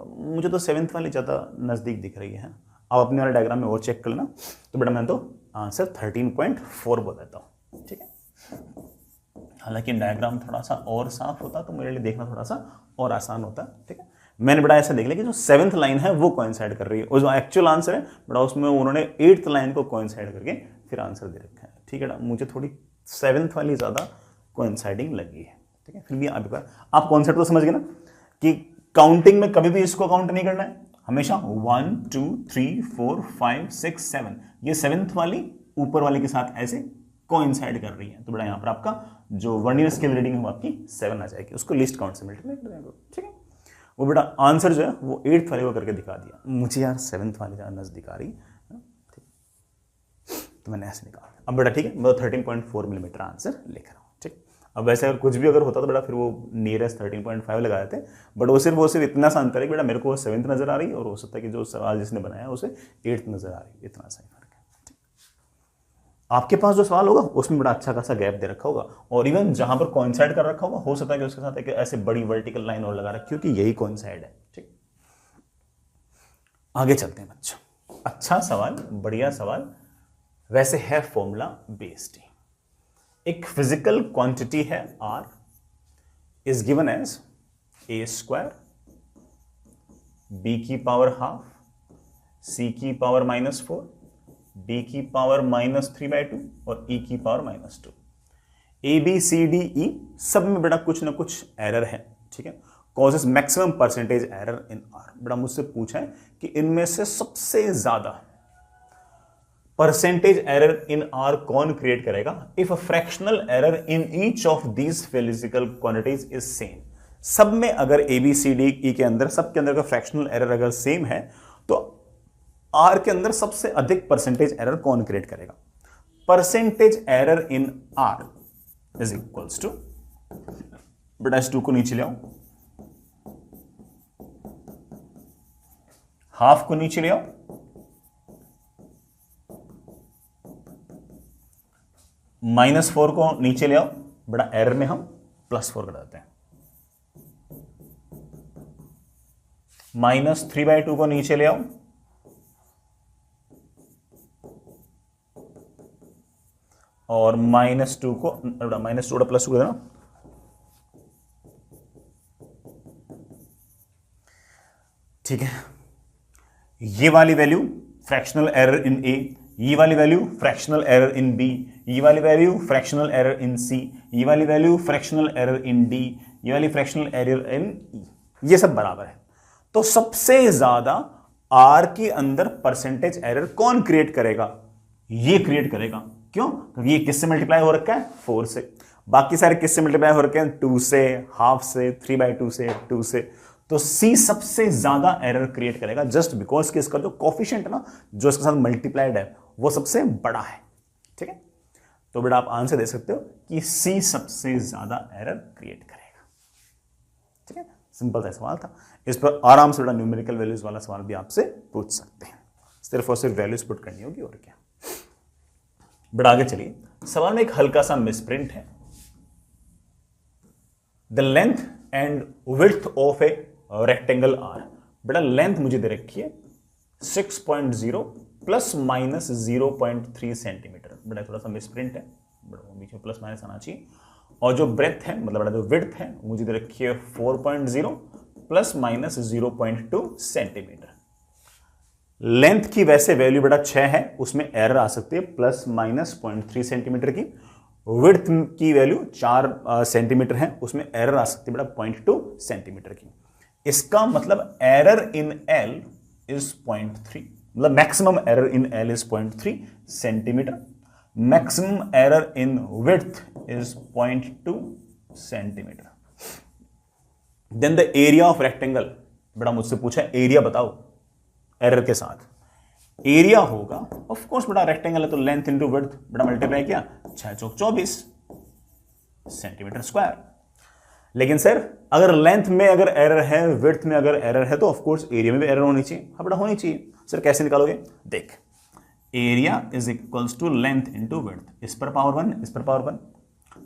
मुझे तो 7th वाली ज़्यादा नज़दीक दिख रही है। आप अपने वाले डायग्राम में और चेक कर लेना। तो बेटा मैं तो आंसर 13.4 बोल देता हूँ। ठीक है, हालांकि डायग्राम थोड़ा सा और साफ होता तो मेरे लिए देखना थोड़ा सा और आसान होता। ठीक है, मैंने बड़ा ऐसा देख लिया कि जो 7th लाइन है वो कोइंसाइड कर रही है, और जो एक्चुअल आंसर है बड़ा उसमें उन्होंने 8th लाइन को कोइंसाइड करके फिर आंसर दे रखा है। ठीक है ना, मुझे थोड़ी 7th वाली ज़्यादा कोइंसाइडिंग लगी है। ठीक है, फिर भी आप कॉन्सेप्ट तो समझ गए ना कि काउंटिंग में कभी भी इसको काउंट नहीं करना है, हमेशा 1 2 3 4 5 6 7 ये 7th वाली ऊपर वाले के साथ ऐसे कोइंसाइड कर रही है। तो बड़ा यहाँ पर आपका जो वर्नियर स्केल रीडिंग है वो आपकी 7 आ जाएगी, उसको लीस्ट काउंट से मल्टीप्लाई कर देंगे। ठीक है, वो बेटा आंसर जो है वो 8th वाले को करके दिखा दिया। मुझे यार 7th वाली ज़्यादा नजदीक आ रही है, ठीक, तो मैंने ऐसे निकाला। अब बेटा ठीक है, मैं 13.4 मिलीमीटर आंसर लेकर आऊँ। ठीक, अब वैसे अगर कुछ भी अगर होता तो बेटा फिर वो नियरेस्ट 13.5 लगा देते, बट वो सिर्फ इतना सा अंतर है कि बेटा मेरे को 7th नजर आ रही है और हो सकता है कि जो सवाल जिसने बनाया उसे 8th नजर आ रही है, इतना सा फर्क है। आपके पास जो सवाल होगा उसमें बड़ा अच्छा खासा गैप दे रखा होगा, और इवन जहां पर कोइंसाइड कर रखा होगा हो सकता है कि उसके साथ एक ऐसे बड़ी वर्टिकल लाइन और लगा रखी, क्योंकि यही कोइंसाइड है। ठीक, आगे चलते हैं बच्चों। अच्छा सवाल, बढ़िया सवाल, वैसे है फॉर्मूला बेस्ड। एक फिजिकल क्वांटिटी है R is given as a² b की पावर हाफ c की पावर -4 d की पावर -3/2 और e की power -2। A B C D E सब में बेटा कुछ ना कुछ एरर है। ठीक है, causes maximum percentage error in are. बेटा मुझसे पूछा है कि इनमें से सबसे ज्यादा परसेंटेज एरर इन आर कौन क्रिएट करेगा if a fractional error in each of these physical quantities is same. सब में अगर ए बी सी डी ई के अंदर सबके अंदर का फ्रैक्शनल एरर अगर सेम है तो आर के अंदर सबसे अधिक परसेंटेज एरर कौन क्रिएट करेगा। Percentage error in R is equals to, बेटा इस 2 को नीचे ले आओ, हाफ को नीचे ले आओ, -4 को नीचे ले आओ, बड़ा एरर में हम +4 कर देते हैं, -3/2 को नीचे ले आओ, और -2 को -2 +2 देना, ठीक है। ये वाली value fractional error in A, ये वाली value fractional error in B, ये वाली value fractional error in C, ये वाली value fractional error in D, ये वाली फ्रैक्शनल एरर इन ई, ये सब बराबर है। तो सबसे ज्यादा आर के अंदर परसेंटेज एरर कौन क्रिएट करेगा? ये क्रिएट करेगा। क्यों? क्योंकि ये किससे मल्टीप्लाई हो रखा है? 4 से। बाकी सारे किससे मल्टीप्लाई हो रखे हैं? 2 से, हाफ से, 3/2 से, 2 से। तो सी सबसे ज्यादा एरर क्रिएट करेगा जस्ट बिकॉज कि इसका जो कोफिशिएंट है ना, जो इसके साथ मल्टीप्लाइड है, वो सबसे बड़ा है। ठीक है, तो बेटा आप आंसर दे सकते हो कि सी सबसे ज्यादा एरर क्रिएट करेगा। ठीक है, सिंपल सा सवाल था। इस पर आराम से बेटा न्यूमेरिकल वैल्यूज वाला सवाल भी आपसे पूछ सकते हैं, सिर्फ और सिर्फ वैल्यूज पुट करनी होगी और क्या। बेटा आगे चलिए, सवाल में एक हल्का सा मिसप्रिंट है। The length and width of a rectangle are. बेटा लेंथ मुझे दे रखी है 6.0 ± 0.3 सेंटीमीटर। बेटा थोड़ा सा मिसप्रिंट है, बेटा बीच में प्लस माइनस आना चाहिए। और जो ब्रेथ है, मतलब बेटा जो विड्थ है, मुझे दे रखी है 4.0 ± 0.2 सेंटीमीटर। लेंथ की वैसे वैल्यू बेटा 6 है, उसमें एरर आ सकती है ±0.3 सेंटीमीटर की। विड्थ की वैल्यू 4 सेंटीमीटर है, उसमें एरर आ सकती है बेटा 0.2 सेंटीमीटर की। इसका मतलब एरर इन एल इज 0.3, मतलब maximum error in L is 0.3 centimetre. Maximum error in width is 0.2 centimetre. Then the area of rectangle, बेटा मुझसे पूछा एरिया बताओ एरर के साथ। एरिया होगा ऑफ कोर्स बेटा, रेक्टेंगल है तो लेंथ इंटू विड्थ, बेटा मल्टीप्लाई किया 6 चौक 24 सेंटीमीटर स्क्वायर। लेकिन सर अगर लेंथ में अगर एरर है, विड्थ में अगर एरर है, तो ऑफ कोर्स एरिया में भी एरर होनी चाहिए। हाँ बेटा होनी चाहिए। सर कैसे निकालोगे? देख, area is equals to length into width, इस पर पावर 1, इस पर पावर 1।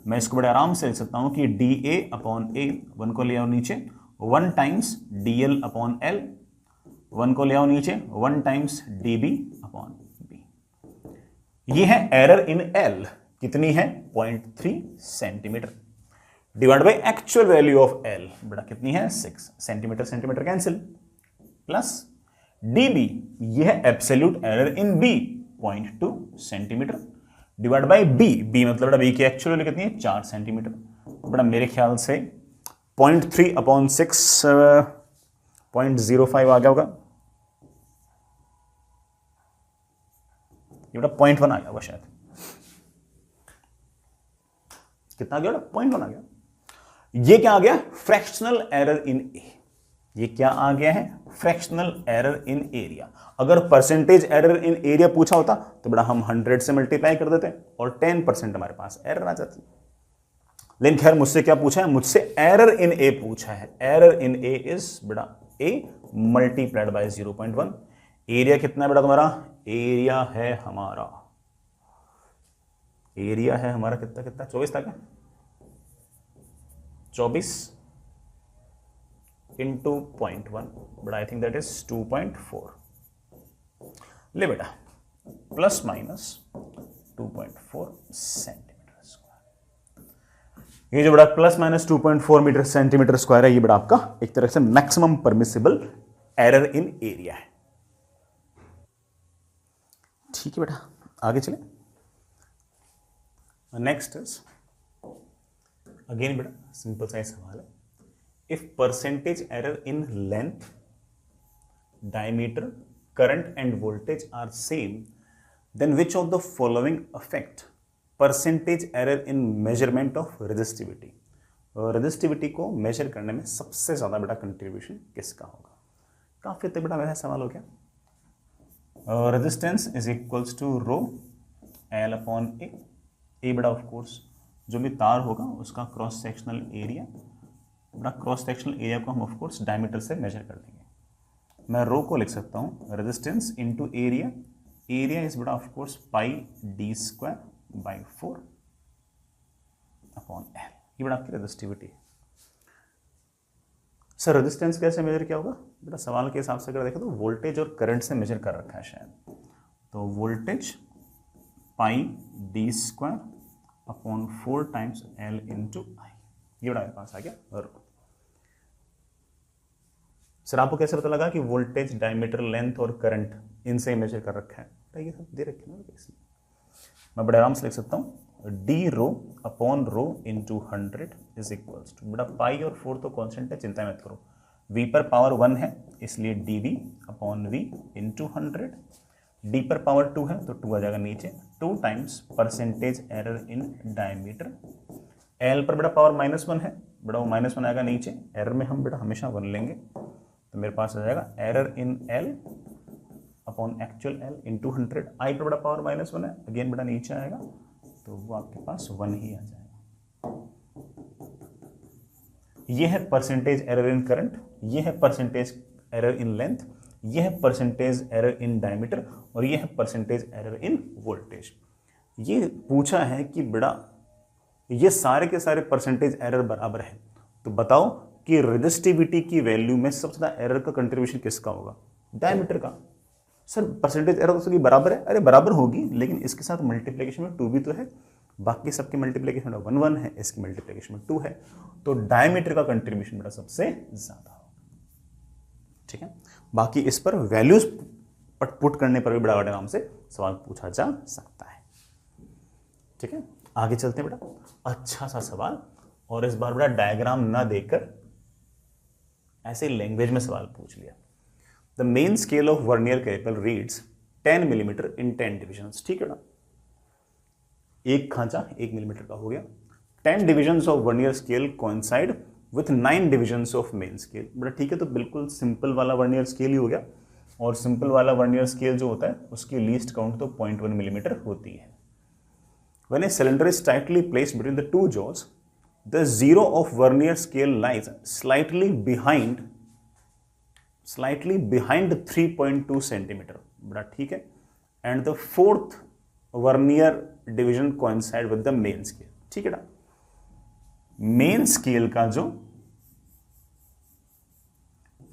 मैं इसको बड़े आराम से लिख सकता हूं कि डी ए अपॉन ए, 1 को ले आओ नीचे, 1 times d L upon L, 1 को ले आओ नीचे, 1 times d B upon B. ये है एरर इन एल, कितनी है? 0.3 centimetre, divide by actual value of L, बेटा कितनी है? 6 centimetre, centimetre cancel, plus dB, यह है absolute error in B 0.2 centimetre, divide by B, B मतलब बेटा बी की एक्चुअल वैल्यू कितनी है? 4 सेंटीमीटर। बेटा मेरे ख्याल से 0.3 अपॉन 6 0.05 आ गया होगा, ये बेटा 0.1 आ गया होगा शायद। कितना आ गया बेटा? 0.1 आ गया। ये क्या आ गया? Fractional error in A. ये क्या आ गया है? Fractional error in area. अगर परसेंटेज एरर इन एरिया पूछा होता तो बेटा हम 100 से मल्टीप्लाई कर देते और 10% हमारे पास एरर आ जाती। लेकिन खैर मुझसे क्या पूछा है? मुझसे एरर इन ए पूछा है। एरर इन ए इज बेटा ए मल्टीप्लाइड बाय 0.1। एरिया कितना है बेटा तुम्हारा? एरिया है हमारा, एरिया है हमारा कितना कितना? 24 था क्या? 24 into 0.1, but I think that is 2.4। ले बेटा प्लस माइनस 2.4 सेंटीमीटर स्क्वायर। ये जो बड़ा plus minus 2.4 metre centimetre square है, ये बड़ा आपका एक तरह से maximum permissible error in area है। ठीक है बेटा, आगे चले। नेक्स्ट इज अगेन बेटा सिंपल सा सवाल है। If percentage error in length, diameter, current and voltage are same, then which of the following affect percentage error in measurement of resistivity. Resistivity को मेजर करने में सबसे ज्यादा बेटा कंट्रीब्यूशन किसका होगा? काफी तक बेटा वैसा सवाल हो गया। Resistance is equals to rho L upon A. A बेटा ऑफ कोर्स जो भी तार होगा उसका क्रॉस सेक्शनल एरिया, बेटा क्रॉस सेक्शनल एरिया को हम ऑफ कोर्स डायमीटर से मेजर कर देंगे। मैं रो को लिख सकता हूँ resistance into area. Area is बेटा of course pi D square by 4 upon L. ये बेटा आपकी रेजिस्टिविटी है। सर रेजिस्टेंस कैसे मेजर किया होगा? बेटा सवाल के हिसाब से अगर देखें तो वोल्टेज और करंट से मेजर कर रखा है शायद। तो voltage pi D square upon 4 times L into I, ये बड़ा मेरे पास आ गया रो। सर आपको कैसे पता लगा कि वोल्टेज, डायमीटर, लेंथ और करंट इनसे मेजर कर रखा है? तो ये सब दे रखे ना कैसे, मैं बड़े आराम से लिख सकता हूँ d rho upon rho into 100 is equals to, बेटा पाई और 4 तो कॉन्स्टेंट है, चिंता मत करो। वी पर पावर 1 है इसलिए d V upon V into 100। D पर पावर 2 है तो 2 आ जाएगा नीचे, 2 times percentage error in diameter. L पर बेटा पावर -1 है, बेटा वो -1 आएगा नीचे, एरर में हम बेटा हमेशा 1 लेंगे, तो मेरे पास आ जाएगा error in L upon actual L into 100। आई पर बेटा पावर -1 है, अगेन बेटा नीचे आएगा तो वो आपके पास 1 ही आ जाएगा। ये है परसेंटेज एरर इन करंट, ये है परसेंटेज एरर इन लेंथ, ये है परसेंटेज एरर इन डायमीटर और ये है परसेंटेज एरर इन वोल्टेज। ये पूछा है कि बेटा ये सारे के सारे परसेंटेज एरर बराबर है, तो बताओ कि रेजिस्टिविटी की वैल्यू में सबसे ज्यादा एरर का कंट्रीब्यूशन किसका होगा? डायमीटर का। सर परसेंटेज एरर तो सभी बराबर है, अरे बराबर होगी लेकिन इसके साथ मल्टीप्लिकेशन में 2 भी तो है, बाकी सबके मल्टीप्लिकेशन में 1 1 है, इसकी मल्टीप्लिकेशन में 2 है, तो डायमीटर का कंट्रीब्यूशन बेटा सबसे ज्यादा होगा। ठीक है, बाकी इस पर वैल्यूज पुट करने पर भी बड़ा बड़े नाम से सवाल पूछा जा सकता है। ठीक है, आगे चलते हैं बेटा। अच्छा सा सवाल, और इस बार बेटा डायग्राम ना देकर ऐसे लैंग्वेज में सवाल पूछ लिया। The main scale of vernier caliper reads 10 millimetre in 10 divisions. ठीक है ना, एक खांचा 1 मिलीमीटर का हो गया। 10 divisions of vernier scale coincide with 9 divisions of main scale. बड़ा ठीक है, तो बिल्कुल सिंपल वाला वर्नियर स्केल ही हो गया, और सिंपल वाला वर्नियर स्केल जो होता है उसकी लीस्ट काउंट तो 0.1 मिलीमीटर होती है। When a cylinder is tightly placed between the two jaws, the zero of vernier scale lies slightly behind 3.2 centimeter। बड़ा ठीक है। And the fourth vernier division coincide with the main scale। ठीक है ना, main scale का जो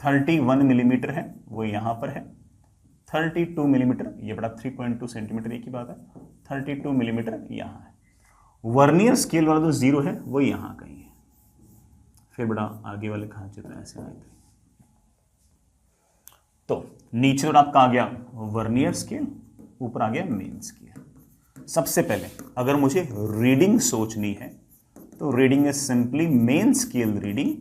31 millimetre है वो यहां पर है, 32 मिलीमीटर, ये बड़ा 3.2 सेंटीमीटर एक ही बात है, 32 मिलीमीटर यहां है। वर्नियर स्केल वाला जो जीरो है वो यहां कहीं है। फिर बड़ा आगे वाले खांचे तो ऐसे आए थे। तो नीचे और आपका आ गया वर्नियर स्केल, ऊपर आ गया मेन स्केल। सबसे पहले अगर मुझे रीडिंग सोचनी है तो reading is simply main scale reading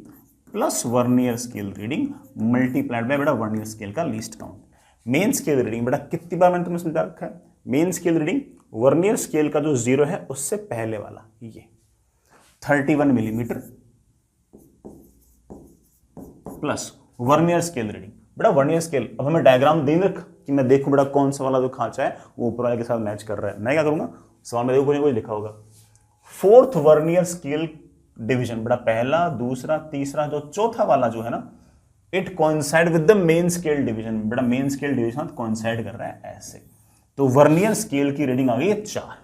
plus vernier scale reading multiplied bye बेटा वर्नियर स्केल का least count. Main scale reading बेटा कितनी बार मैंने तुम्हें समझा रखा है, main scale reading vernier scale का जो जीरो है उससे पहले वाला ये 31 millimetre plus vernier scale reading. बेटा वर्नियर स्केल, अब हमें डायग्राम दे रख कि मैं देखूं बेटा कौन सा वाला जो खांचा है वो ऊपर वाले के साथ मैच कर रहा है। मैं क्या करूंगा, सवाल में देखो कुछ लिखा होगा फोर्थ वर्नियर स्केल डिवीजन, बेटा पहला दूसरा तीसरा जो चौथा वाला जो है ना, it coincide with the main scale division. बेटा मेन स्केल डिवीजन कोइंसाइड कर रहा है ऐसे, तो वर्नियर स्केल की रीडिंग आ गई है 4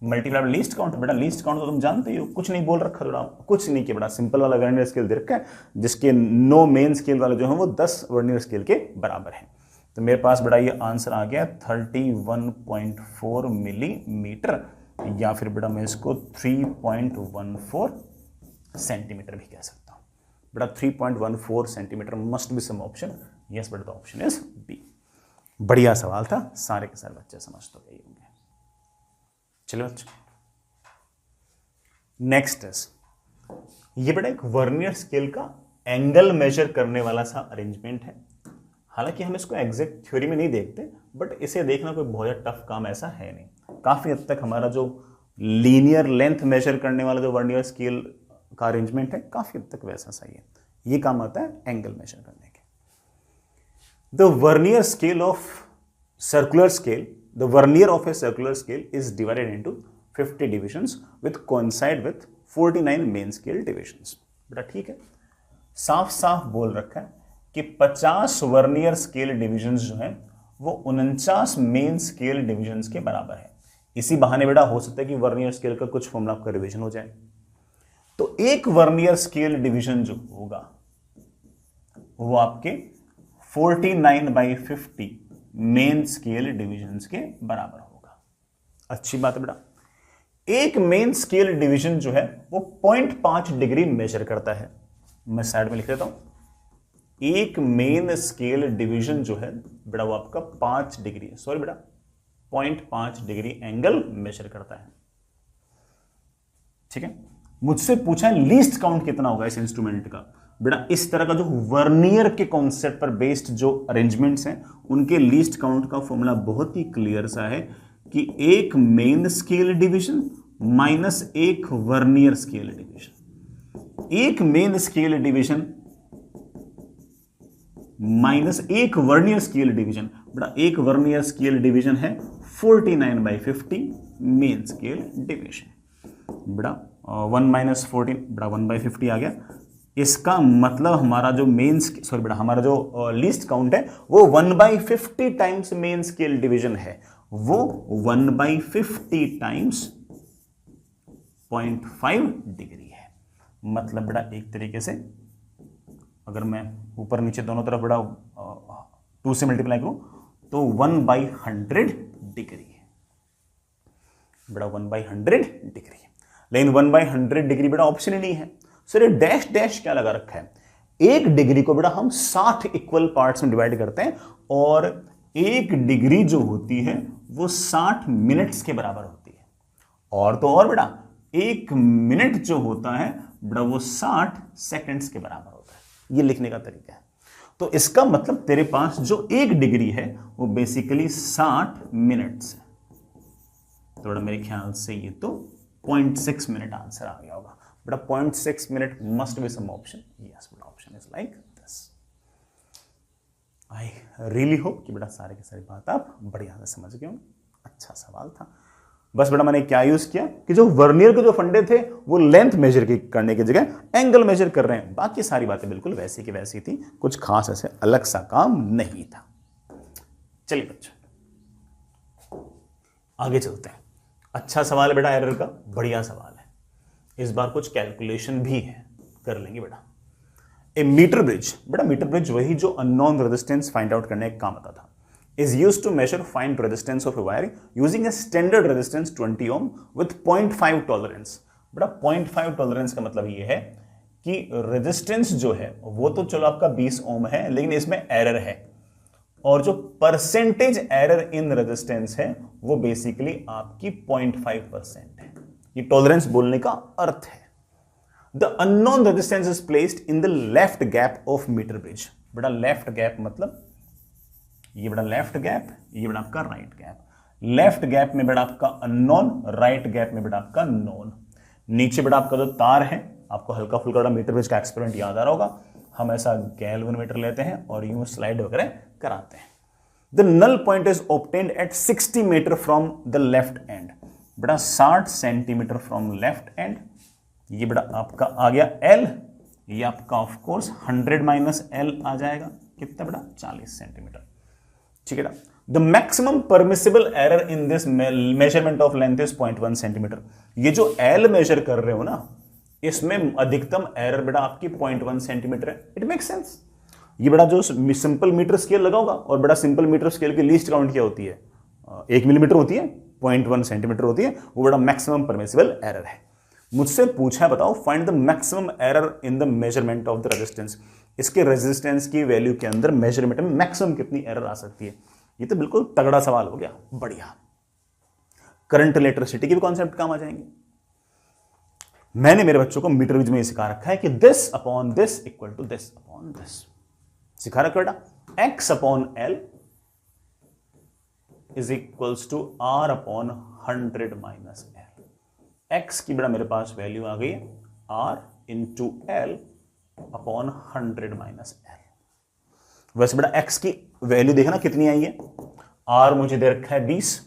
मल्टीप्लाई लीस्ट काउंट। बेटा लीस्ट काउंट तो तुम जानते ही हो, कुछ नहीं बोल रखा थोड़ा, कुछ नहीं किया बेटा, सिंपल वाला वर्नियर स्केल दे रखा है जिसके 9 मेन स्केल वाले जो है वो 10 वर्नियर स्केल के बराबर है। तो मेरे पास बेटा ये आंसर आ गया 31.4 मिलीमीटर, या फिर बेटा मैं इसको 3.14 सेंटीमीटर भी कह सकता हूं। बेटा 3.14 centimetre must be some option. Yes बेटा, द ऑप्शन इज बी। बढ़िया सवाल था, सारे के सारे बच्चे समझ तो गए होंगे। चलिए बच्चों, नेक्स्ट इज ये बेटा एक वर्नियर स्केल का एंगल मेजर करने वाला सा अरेंजमेंट है। हालांकि हम इसको एग्जैक्ट थ्योरी में नहीं देखते, बट इसे देखना कोई बहुत ज़्यादा टफ काम ऐसा है नहीं। काफ़ी हद तक हमारा जो लीनियर लेंथ मेजर करने वाला जो वर्नियर स्केल का अरेंजमेंट है काफ़ी हद तक वैसा सही है। ये काम आता है एंगल मेजर करने के। The vernier scale of circular scale, the vernier of a circular scale is divided into 50 divisions with coincide with 49 main scale divisions। बेटा ठीक है, साफ साफ बोल रखा है कि 50 वर्नियर स्केल डिविजन्स जो हैं वो 49 मेन स्केल डिविजन्स के बराबर है। इसी बहाने बेटा हो सकता है कि वर्नियर स्केल का कुछ फॉर्मूला आपका रिवीजन हो जाए। तो एक वर्नियर स्केल डिवीजन जो होगा वो आपके 49/50 मेन स्केल डिविजन्स के बराबर होगा। अच्छी बात है बेटा। एक मेन स्केल डिवीजन जो है वो 0.5 डिग्री मेजर करता है। मैं साइड में लिख देता हूं, एक मेन स्केल डिवीजन जो है बेटा वो आपका 5 डिग्री, सॉरी बेटा 0.5 डिग्री एंगल मेजर करता है। ठीक है, मुझसे पूछा है लीस्ट काउंट कितना होगा इस इंस्ट्रूमेंट का। बेटा इस तरह का जो वर्नियर के कॉन्सेप्ट पर बेस्ड जो अरेंजमेंट्स हैं उनके लीस्ट काउंट का फॉर्मूला बहुत ही क्लियर सा है कि एक मेन स्केल डिवीजन माइनस एक वर्नियर स्केल डिवीजन। एक मेन स्केल डिवीजन माइनस एक वर्नियर स्केल डिवीजन। बेटा एक वर्नियर स्केल डिवीजन है 49/50 मेन स्केल डिवीजन। बेटा 1 - 14 बेटा 1/50 आ गया। इसका मतलब हमारा जो मेन सॉरी बेटा हमारा जो लीस्ट काउंट है वो 1/50 टाइम्स मेन स्केल डिवीजन है, वो 1/50 टाइम्स 0.5 डिग्री है। मतलब बेटा एक तरीके से अगर मैं ऊपर नीचे दोनों तरफ बेटा 2 से मल्टीप्लाई करूं तो 1/100 डिग्री है। बेटा 1/100 डिग्री है, लेकिन 1/100 डिग्री बेटा ऑप्शन ही नहीं है। सर ये डैश डैश क्या लगा रखा है। 1 डिग्री को बेटा हम 60 इक्वल पार्ट्स में डिवाइड करते हैं और 1 डिग्री जो होती है वो 60 मिनट्स के बराबर होती है। और तो और बेटा 1 मिनट जो होता है बेटा वो 60 सेकंड्स के बराबर होता है। ये लिखने का तरीका है। तो इसका मतलब तेरे पास जो 1 डिग्री है वो बेसिकली 60 मिनट्स है। तो बड़ा मेरे ख्याल से ये तो 0.6 मिनट आंसर आ गया होगा बेटा। 0.6 minute must be some option. Yes बेटा, option is like this. I really hope कि बेटा सारे के सारी बात आप बढ़िया से समझ गए हो। अच्छा सवाल था। बस बेटा मैंने क्या यूज किया कि जो वर्नियर के जो फंडे थे वो लेंथ मेजर की करने की जगह एंगल मेजर कर रहे हैं। बाकी सारी बातें बिल्कुल वैसी की वैसी थी, कुछ खास ऐसे अलग सा काम नहीं था। चलिए बच्चों आगे चलते हैं। अच्छा सवाल है बेटा एरर का, बढ़िया सवाल है। इस बार कुछ कैलकुलेशन भी है, कर लेंगे बेटा। ए मीटर ब्रिज, बेटा मीटर ब्रिज वही जो अननोन रेजिस्टेंस फाइंड आउट करने का काम आता था, is used to measure find resistance of a wire using a standard resistance 20 ohm with 0.5 tolerance। बेटा 0.5 टॉलरेंस का मतलब ये है कि रेजिस्टेंस जो है वो तो चलो आपका 20 ओम है, लेकिन इसमें एरर है, और जो परसेंटेज एरर इन रेजिस्टेंस है वो बेसिकली आपकी 0.5% है। ये टॉलरेंस बोलने का अर्थ है। The unknown resistance is placed in the left gap of metre bridge. बेटा लेफ्ट गैप मतलब ये बड़ा लेफ्ट गैप, ये बड़ा आपका राइट गैप। लेफ्ट गैप में बड़ा आपका अननोन, राइट गैप में बड़ा आपका नोन। नीचे बड़ा आपका जो तार है, आपको हल्का फुल्का बड़ा मीटर ब्रिज का एक्सपेरिमेंट याद आ रहा होगा, हम ऐसा गैल्वेनोमीटर लेते हैं और यूं स्लाइड वगैरह कराते हैं। The null point is obtained at 60 metre from the left end. बड़ा 60 सेंटीमीटर फ्रॉम लेफ्ट एंड। ये बड़ा आपका आ गया एल, ये आपका ऑफ कोर्स 100 माइनस एल आ जाएगा, कितना बड़ा 40 सेंटीमीटर। ठीक है ना। The maximum permissible error in this measurement of length is 0.1 centimetre. ये जो एल मेजर कर रहे हो ना, इसमें अधिकतम एरर बेटा आपकी 0.1 सेंटीमीटर है। It make sense. ये बड़ा जो सिंपल मीटर स्केल लगा होगा, और बड़ा सिंपल मीटर स्केल की लीस्ट काउंट क्या होती है, 1 मिलीमीटर होती है, 0.1 सेंटीमीटर होती है, वो बड़ा मैक्सिमम परमिसिबल एरर है। मुझसे पूछा है बताओ find the maximum error in the measurement of the resistance. इसके रेजिस्टेंस की वैल्यू के अंदर मेजरमेंट में मैक्सिमम कितनी एरर आ सकती है। ये तो बिल्कुल तगड़ा सवाल हो गया, बढ़िया। करंट इलेक्ट्रिसिटी के भी कॉन्सेप्ट काम आ जाएंगे। मैंने मेरे बच्चों को मीटर ब्रिज में सिखा रखा है कि this upon this equal to this upon this, सिखा रखा बेटा। X upon L is equals to R upon 100 minus L. X की बड़ा मेरे पास वैल्यू आ गई है R into L upon 100 minus L. वैसे बड़ा एक्स की वैल्यू देखना कितनी आई है। आर मुझे दे रखा है 20,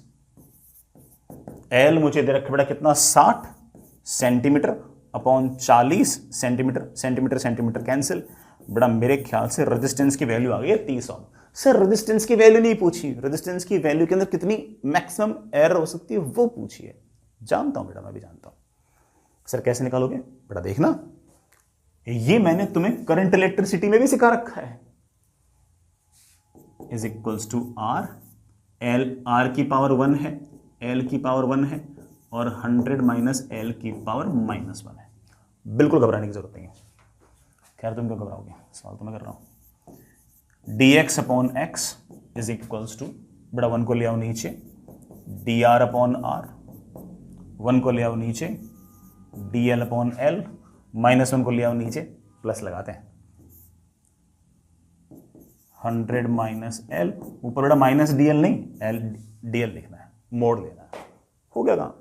एल मुझे दे रखा है बड़ा कितना 60 centimetre upon 40 centimetre. Centimetre centimetre cancel, बड़ा मेरे ख्याल से रेजिस्टेंस की वैल्यू आ गई है 30 ओम। सर रेजिस्टेंस की वैल्यू नहीं पूछी, रेजिस्टेंस की वैल्यू के अंदर कितनी मैक्सिमम एरर हो सकती है वो पूछिए। जानता हूं बेटा, मैं भी जानता हूं। सर कैसे निकालोगे बेटा, देखना ये मैंने तुम्हें करंट इलेक्ट्रिसिटी में भी सिखा रखा है। Is equals to R, L R की पावर 1 है, एल की पावर 1 है, और 100 माइनस एल की पावर -1 है। बिल्कुल घबराने की जरूरत नहीं है। खैर तुम क्यों घबराओगे, सवाल तो मैं कर रहा हूं। D X upon X is equals to, बड़ा 1 को ले आओ नीचे, डी आर अपॉन आर, 1 को ले आओ नीचे, डी एल अपॉन एल, -1 को ले आओ नीचे, प्लस लगाते हैं 100 माइनस एल, ऊपर बड़ा माइनस डी एल नहीं, एल डी एल लिखना है, मोड़ लेना है, हो गया काम।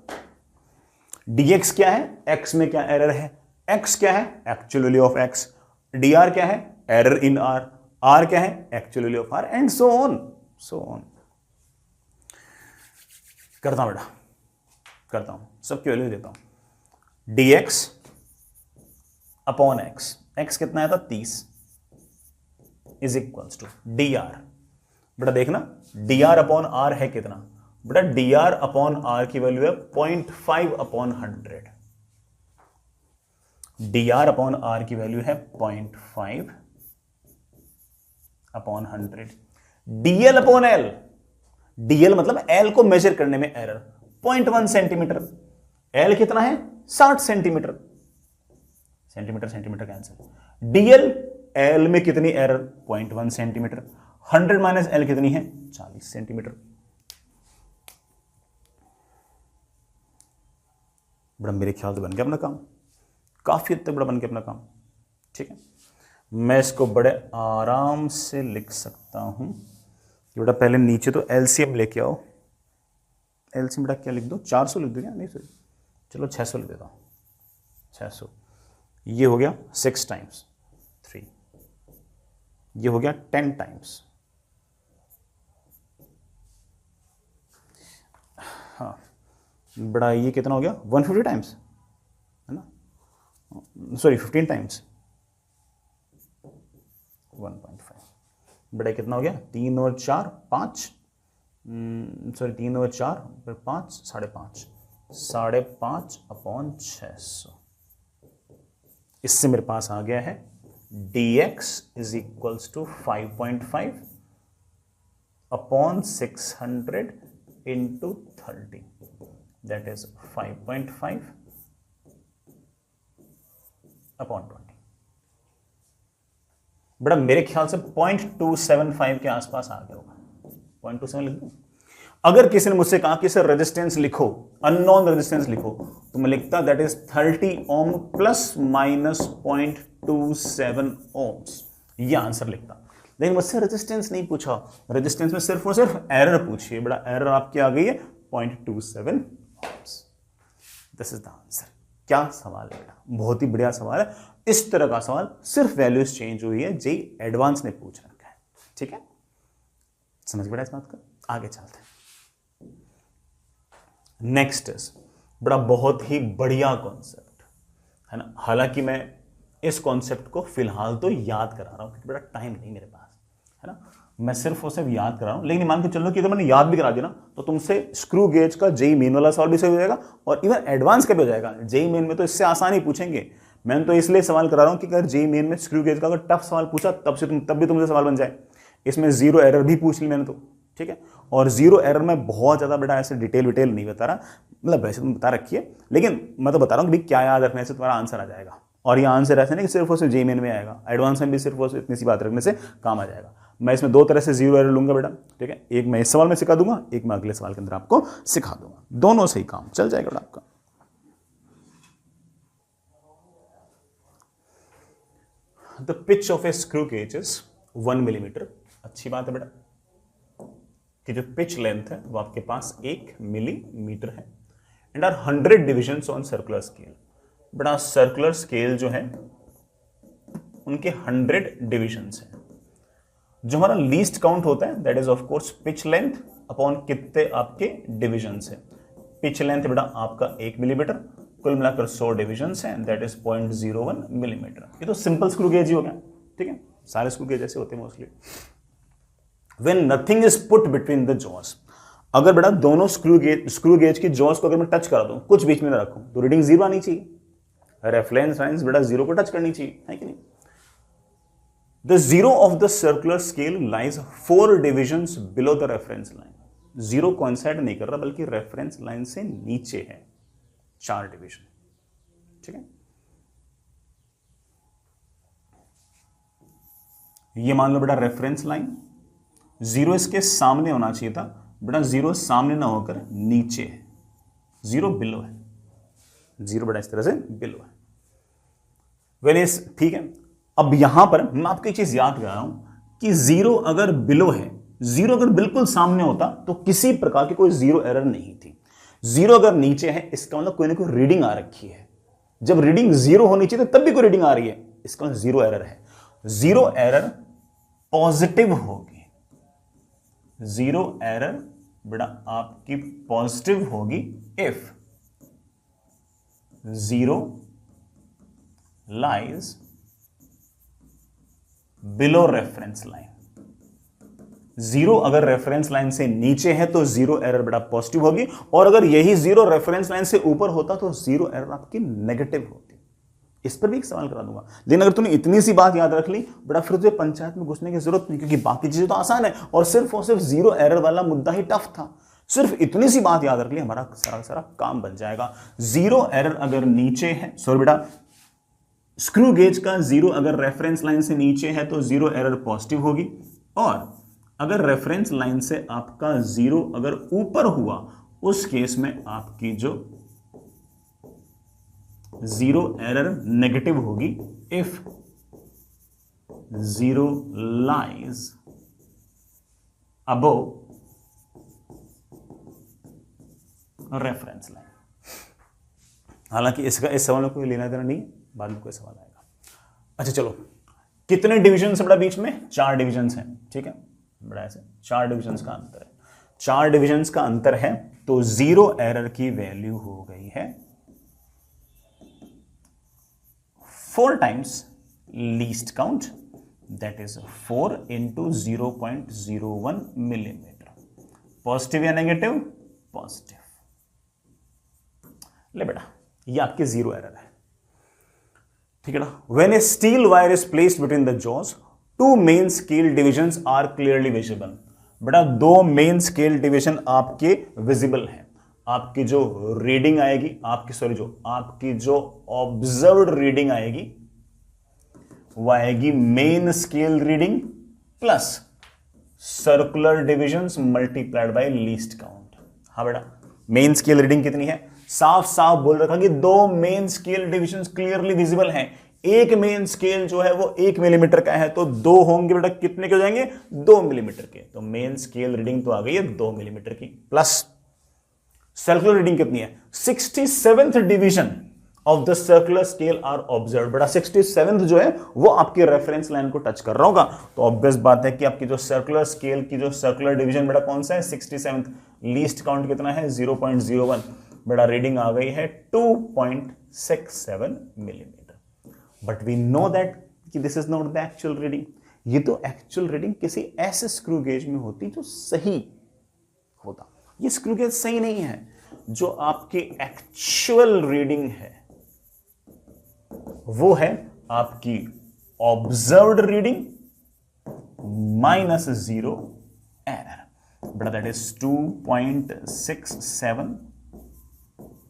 डी एक्स क्या है, एक्स में क्या एरर है, एक्स क्या है actual value of X, d R क्या है एरर इन आर, आर क्या है actual value of R, and so on so on. करता हूं बेटा, करता हूं, सबकी वैल्यू देता हूं। D X upon X, X कितना आया था 30, is equals to d R. बेटा देखना डी आर अपॉन आर है कितना, बेटा डी आर अपॉन आर की वैल्यू है 0.5 upon 100। D R upon R की वैल्यू है 0.5 upon 100। DL upon L, DL मतलब एल को मेजर करने में एरर 0.1 सेंटीमीटर, एल कितना है 60 centimetre, centimetre centimetre cancel. DL L में कितनी एरर 0.1 सेंटीमीटर, 100 माइनस एल कितनी है 40 सेंटीमीटर। बड़ा मेरे ख्याल से बन गया अपना काम, काफी हद तक बड़ा बन गया अपना काम। ठीक है, मैं इसको बड़े आराम से लिख सकता हूं कि बेटा पहले नीचे तो एलसीएम लेके आओ, एलसीएम बेटा क्या लिख दो, 400 लिख दो क्या, नहीं सॉरी चलो 600 लिख देता हूँ, 600। ये हो गया 6 टाइम्स 3, ये हो गया 10 टाइम्स, हाँ बड़ा ये कितना हो गया 150 टाइम्स है ना, सॉरी 15 टाइम्स 1.5, बड़ा कितना हो गया 3 और 4 5, सॉरी 3 और 4 फिर 5 5.5 अपॉन 600। इससे मेरे पास आ गया है dx is equals to 5.5 upon 600 into 30, that is 5.5 upon 20। बड़ा मेरे ख्याल से 0.275 के आसपास आ गया होगा, 0.27 लिख दूं। अगर किसी ने मुझसे कहा कि सर रेजिस्टेंस लिखो, अननोन रेजिस्टेंस लिखो, तो मैं लिखता that is 30 ohm plus minus 0.27 ohms, ये आंसर लिखता। लेकिन मुझसे रेजिस्टेंस नहीं पूछा, रेजिस्टेंस में सिर्फ और सिर्फ एरर पूछिए, बड़ा एरर आपकी आ गई है 0.27 ohms. This is the answer. क्या सवाल है बेटा, बहुत ही बढ़िया सवाल है। इस तरह का सवाल सिर्फ वैल्यूज चेंज हुई है, जेई एडवांस ने पूछ रखा है, ठीक है, समझ बेटा इस बात का। आगे चलते हैं, नेक्स्ट इज बड़ा बहुत ही बढ़िया कॉन्सेप्ट है ना, हालांकि मैं इस कॉन्सेप्ट को फिलहाल तो याद करा रहा हूं क्योंकि बड़ा टाइम नहीं मेरे पास है ना, मैं सिर्फ और सिर्फ याद करा रहा हूं। लेकिन मान के चलो कि अगर मैंने याद भी करा दिया ना, तो तुमसे स्क्रू गेज का जेई मेन वाला सवाल भी सही हो जाएगा और इवन एडवांस का भी हो जाएगा। जेई मेन में तो इससे आसान ही पूछेंगे, मैंने तो इसलिए सवाल करा रहा हूं कि अगर जेई मेन में स्क्रू गेज का अगर टफ सवाल पूछा तब भी तुमसे सवाल बन जाए। इसमें जीरो एरर भी पूछ ली मैंने तो, ठीक है, और जीरो एरर में बहुत ज्यादा बेटा ऐसे डिटेल विटेल नहीं बता रहा, मतलब वैसे तुम बता रखिए, लेकिन मैं तो बता रहा हूं कि क्या याद रखने से तुम्हारा आंसर आ जाएगा। और ये आंसर ऐसे नहीं कि सिर्फ और सिर्फ जेई मेन में आएगा, एडवांस में भी सिर्फ और सिर्फ इतनी सी बात रखने से काम आ जाएगा। मैं इसमें दो तरह से जीरो एरर लूंगा बेटा, ठीक है, एक मैं इस सवाल में सिखा दूंगा, एक मैं अगले सवाल के अंदर आपको सिखा दूंगा, दोनों से ही काम चल जाएगा बेटा आपका। The pitch of a screw gauge is 1 millimetre. अच्छी बात है बेटा कि जो पिच लेंथ है वो आपके पास 1 मिलीमीटर है and are 100 divisions on circular scale. बड़ा सर्कुलर स्केल जो है उनके 100 डिविजन्स हैं। जो हमारा लीस्ट काउंट होता है that is of course pitch length upon कितने आपके डिविजन्स है। पिच लेंथ बेटा आपका 1 मिलीमीटर, कुल मिलाकर 100 डिविजन्स हैं, दैट इज 0.01 मिलीमीटर। ये तो सिंपल स्क्रू गेज ही हो गया, ठीक है, सारे स्क्रू गेज ऐसे होते हैं mostly. When nothing is put between the jaws, अगर बेटा दोनों स्क्रू गेज की जॉस को अगर मैं टच करा दूं, कुछ बीच में ना रखूं, तो रीडिंग 0 आनी चाहिए। रेफरेंस लाइंस बेटा 0 को टच करनी चाहिए, है कि नहीं। The zero of the circular scale lies 4 divisions below the reference line. 0 coincide नहीं कर रहा बल्कि रेफरेंस लाइन से नीचे है 4 डिवीजन, ठीक है। ये मान लो बेटा रेफरेंस लाइन, 0 इसके सामने होना चाहिए था, बेटा 0 सामने ना होकर नीचे है, 0 बिलो है, 0 बेटा इस तरह से बिलो है। वेनिस, ठीक है। अब यहां पर मैं आपको एक चीज याद कर रहा हूं कि 0 अगर बिलो है, 0 अगर बिल्कुल सामने होता तो किसी प्रकार की कोई 0 एरर नहीं थी। 0 अगर नीचे है इसका मतलब कोई ना कोई रीडिंग आ रखी है। जब रीडिंग 0 होनी चाहिए तब भी कोई रीडिंग आ रही है, इसका मतलब 0 एरर है। 0 एरर पॉजिटिव होगी, 0 एरर बेटा आपकी पॉजिटिव होगी if 0 lies below reference line. 0 अगर रेफरेंस लाइन से नीचे है तो 0 एरर बेटा पॉजिटिव होगी, और अगर यही 0 रेफरेंस लाइन से ऊपर होता तो 0 एरर आपकी नेगेटिव होती। इस पर भी एक सवाल करा दूंगा, लेकिन अगर तूने इतनी सी बात याद रख ली बेटा फिर तुझे पंचायत में घुसने की जरूरत नहीं, क्योंकि बाकी चीजें तो आसान है और सिर्फ 0 एरर वाला मुद्दा ही टफ था। सिर्फ इतनी सी बात याद रख ली, हमारा सारा काम बन जाएगा। 0 एरर अगर नीचे है, सॉरी बेटा स्क्रू गेज का 0 अगर रेफरेंस लाइन से नीचे है तो 0 एरर पॉजिटिव होगी, और अगर रेफरेंस लाइन से आपका 0 अगर ऊपर हुआ उस केस में आपकी जो 0 एरर नेगेटिव होगी if 0 lies above reference line. हालांकि इसका इस सवाल में कोई लेना देना नहीं है, बाद में कोई सवाल आएगा। अच्छा चलो, कितने डिविजन है बड़ा बीच में? 4 डिविजन हैं, ठीक है बड़ा, ऐसे 4 डिविजन का अंतर है। 4 डिविजन का अंतर है तो जीरो एरर की वैल्यू हो गई है 4 times least count, that is 4 into 0.01 millimetre. Positive या नेगेटिव? पॉजिटिव। ले बेटा, ये आपकी जीरो एरर है, ठीक है ना। When a steel wire is placed between the jaws, 2 main scale divisions are clearly visible. बेटा 2 मेन स्केल डिवीजन आपके विजिबल हैं। आपकी जो रीडिंग आएगी, आपकी जो ऑब्जर्व्ड रीडिंग आएगी वो आएगी main scale reading plus circular divisions multiplied by least count. हाँ बेटा, मेन स्केल रीडिंग कितनी है? साफ साफ बोल रखा कि 2 main scale divisions clearly visible हैं। एक मेन स्केल जो है वो 1 मिलीमीटर का है, तो 2 होंगे बेटा, कितने के हो जाएंगे? 2 मिलीमीटर के। तो मेन स्केल रीडिंग तो आ गई है 2 मिलीमीटर की, प्लस सर्कुलर रीडिंग कितनी है? 67th division of the circular scale are observe. बेटा 67th जो है वो आपकी रेफरेंस लाइन को टच कर रहा होगा, तो ऑब्वियस बात है कि आपकी जो सर्कुलर स्केल की जो सर्कुलर डिवीजन बेटा कौन सा है? 67th। लीस्ट काउंट कितना है? 0.01। बेटा रीडिंग आ गई है 2.67 millimetre. But we know that कि this is not the actual reading. ये तो एक्चुअल रीडिंग किसी ऐसे स्क्रू गेज में होती जो सही होता। ये स्क्रू गेज सही नहीं है। जो आपकी एक्चुअल रीडिंग है वो है आपकी ऑब्जर्व्ड रीडिंग माइनस 0 एरर। बेटा दैट इज 2.67